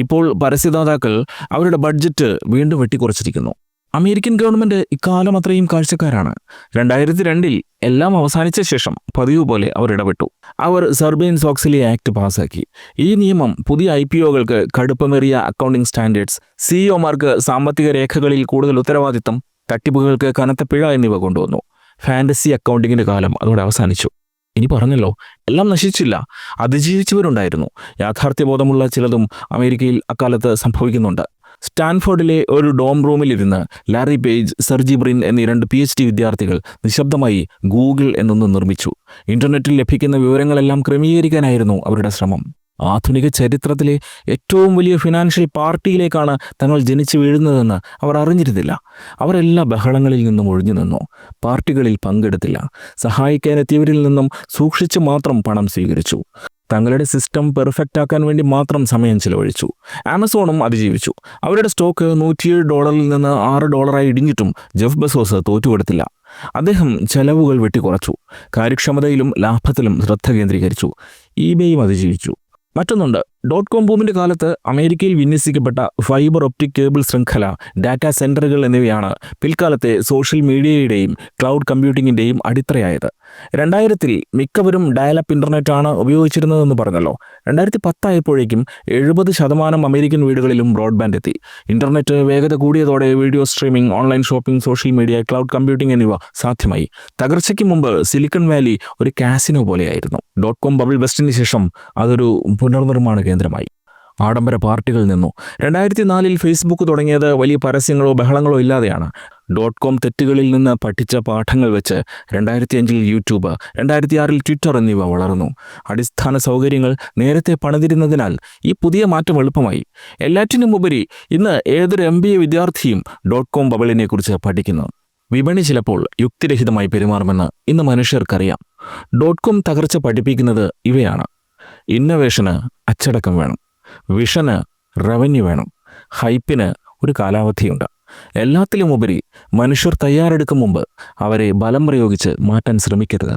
ഇപ്പോൾ പരസ്യദാതാക്കൾ അവരുടെ ബഡ്ജറ്റ് വീണ്ടും വെട്ടിക്കുറച്ചിരിക്കുന്നു. അമേരിക്കൻ ഗവൺമെന്റ് ഇക്കാലം അത്രയും കാഴ്ചക്കാരാണ്. 2002 എല്ലാം അവസാനിച്ച ശേഷം പതിവ് പോലെ അവർ ഇടപെട്ടു. അവർ സർബേൻ-സോക്സ്ലി ആക്ട് പാസാക്കി. ഈ നിയമം പുതിയ IPOകൾക്ക് കടുപ്പമേറിയ അക്കൗണ്ടിംഗ് സ്റ്റാൻഡേർഡ്സ്, CEOമാർക്ക് സാമ്പത്തിക രേഖകളിൽ കൂടുതൽ ഉത്തരവാദിത്തം, തട്ടിപ്പുകൾക്ക് കനത്ത പിഴ എന്നിവ കൊണ്ടുവന്നു. ഫാന്റസി അക്കൗണ്ടിങ്ങിന്റെ കാലം അതോടെ അവസാനിച്ചു. ഇനി പറഞ്ഞല്ലോ, എല്ലാം നശിച്ചില്ല, അതിജീവിച്ചവരുണ്ടായിരുന്നു. യാഥാർത്ഥ്യബോധമുള്ള ചിലതും അമേരിക്കയിൽ അക്കാലത്ത് സംഭവിക്കുന്നുണ്ട്. സ്റ്റാൻഫോർഡിലെ ഒരു ഡോം റൂമിലിരുന്ന് ലാരി പേജ്, സെർജി ബ്രിൻ എന്നീ 2 PhD വിദ്യാർത്ഥികൾ നിശബ്ദമായി ഗൂഗിൾ എന്നൊന്ന് നിർമ്മിച്ചു. ഇന്റർനെറ്റിൽ ലഭിക്കുന്ന വിവരങ്ങളെല്ലാം ക്രമീകരിക്കാനായിരുന്നു അവരുടെ ശ്രമം. ആധുനിക ചരിത്രത്തിലെ ഏറ്റവും വലിയ ഫിനാൻഷ്യൽ പാർട്ടിയിലേക്കാണ് തങ്ങൾ ജനിച്ചു വീഴുന്നതെന്ന് അവർ അറിഞ്ഞിരുന്നില്ല. അവർ എല്ലാ ബഹളങ്ങളിൽ നിന്നും ഒഴിഞ്ഞു നിന്നു. പാർട്ടികളിൽ പങ്കെടുത്തില്ല. സഹായിക്കാനെത്തിയവരിൽ നിന്നും സൂക്ഷിച്ചു മാത്രം പണം സ്വീകരിച്ചു. തങ്ങളുടെ സിസ്റ്റം പെർഫെക്റ്റ് ആക്കാൻ വേണ്ടി മാത്രം സമയം ചിലവഴിച്ചു. ആമസോണും അതിജീവിച്ചു. അവരുടെ സ്റ്റോക്ക് $107 നിന്ന് $6 ഇടിഞ്ഞിട്ടും ജെഫ് ബെസോസ് തോറ്റുകൊടുത്തില്ല. അദ്ദേഹം ചെലവുകൾ വെട്ടിക്കുറച്ചു. കാര്യക്ഷമതയിലും ലാഭത്തിലും ശ്രദ്ധ കേന്ദ്രീകരിച്ചു. ഈബേയും അതിജീവിച്ചു. മറ്റൊന്നുണ്ട്, .com ബൂമിന്റെ കാലത്ത് അമേരിക്കയിൽ വിന്യസിക്കപ്പെട്ട ഫൈബർ ഒപ്റ്റിക് കേബിൾ ശൃംഖല, ഡാറ്റാ സെന്ററുകൾ എന്നിവയാണ് പിൽക്കാലത്തെ സോഷ്യൽ മീഡിയയുടെയും ക്ലൗഡ് കമ്പ്യൂട്ടിങ്ങിന്റെയും അടിത്തറയായത്. 2000-ൽ മിക്കവരും ഡയലപ്പ് ഇന്റർനെറ്റ് ആണ് ഉപയോഗിച്ചിരുന്നതെന്ന് പറഞ്ഞല്ലോ. 2010 ആയപ്പോഴേക്കും 70% അമേരിക്കൻ വീടുകളിലും ബ്രോഡ്ബാൻഡ് എത്തി. ഇന്റർനെറ്റ് വേഗത കൂടിയതോടെ video streaming, online shopping, social media, cloud computing എന്നിവ സാധ്യമായി. തകർച്ചയ്ക്ക് മുമ്പ് സിലിക്കൺ വാലി ഒരു കാസിനോ പോലെയായിരുന്നു. .com ബബിൾ ബസ്റ്റിന് ശേഷം അതൊരു പുനർനിർമ്മാണ കേന്ദ്രമായി. ആഡംബര പാർട്ടികൾ നിന്നു. 2004-ൽ ഫേസ്ബുക്ക് തുടങ്ങിയത് വലിയ പരസ്യങ്ങളോ ബഹളങ്ങളോ ഇല്ലാതെയാണ്. .com തെറ്റുകളിൽ നിന്ന് പഠിച്ച പാഠങ്ങൾ വെച്ച് 2005-ൽ യൂട്യൂബ്, 2006-ൽ ട്വിറ്റർ എന്നിവ വളർന്നു. അടിസ്ഥാന സൗകര്യങ്ങൾ നേരത്തെ പണിതിരുന്നതിനാൽ ഈ പുതിയ മാറ്റം എളുപ്പമായി. എല്ലാറ്റിനും ഉപരി ഇന്ന് ഏതൊരു MBA വിദ്യാർത്ഥിയും .com ബബിളിനെ കുറിച്ച് പഠിക്കുന്നു. വിപണി ചിലപ്പോൾ യുക്തിരഹിതമായി പെരുമാറുമെന്ന് ഇന്ന് മനുഷ്യർക്കറിയാം. .com തകർച്ച പഠിപ്പിക്കുന്നത് ഇവയാണ്. ഇന്നൊവേഷന് അച്ചടക്കം വേണം, വിഷന് റവന്യൂ വേണം, ഹൈപ്പിന് ഒരു കാലാവധിയുണ്ട്. എല്ലാത്തിലുമുപരി മനുഷ്യർ തയ്യാറെടുക്കും മുമ്പ് അവരെ ബലം പ്രയോഗിച്ച് മാറ്റാൻ ശ്രമിക്കരുത്.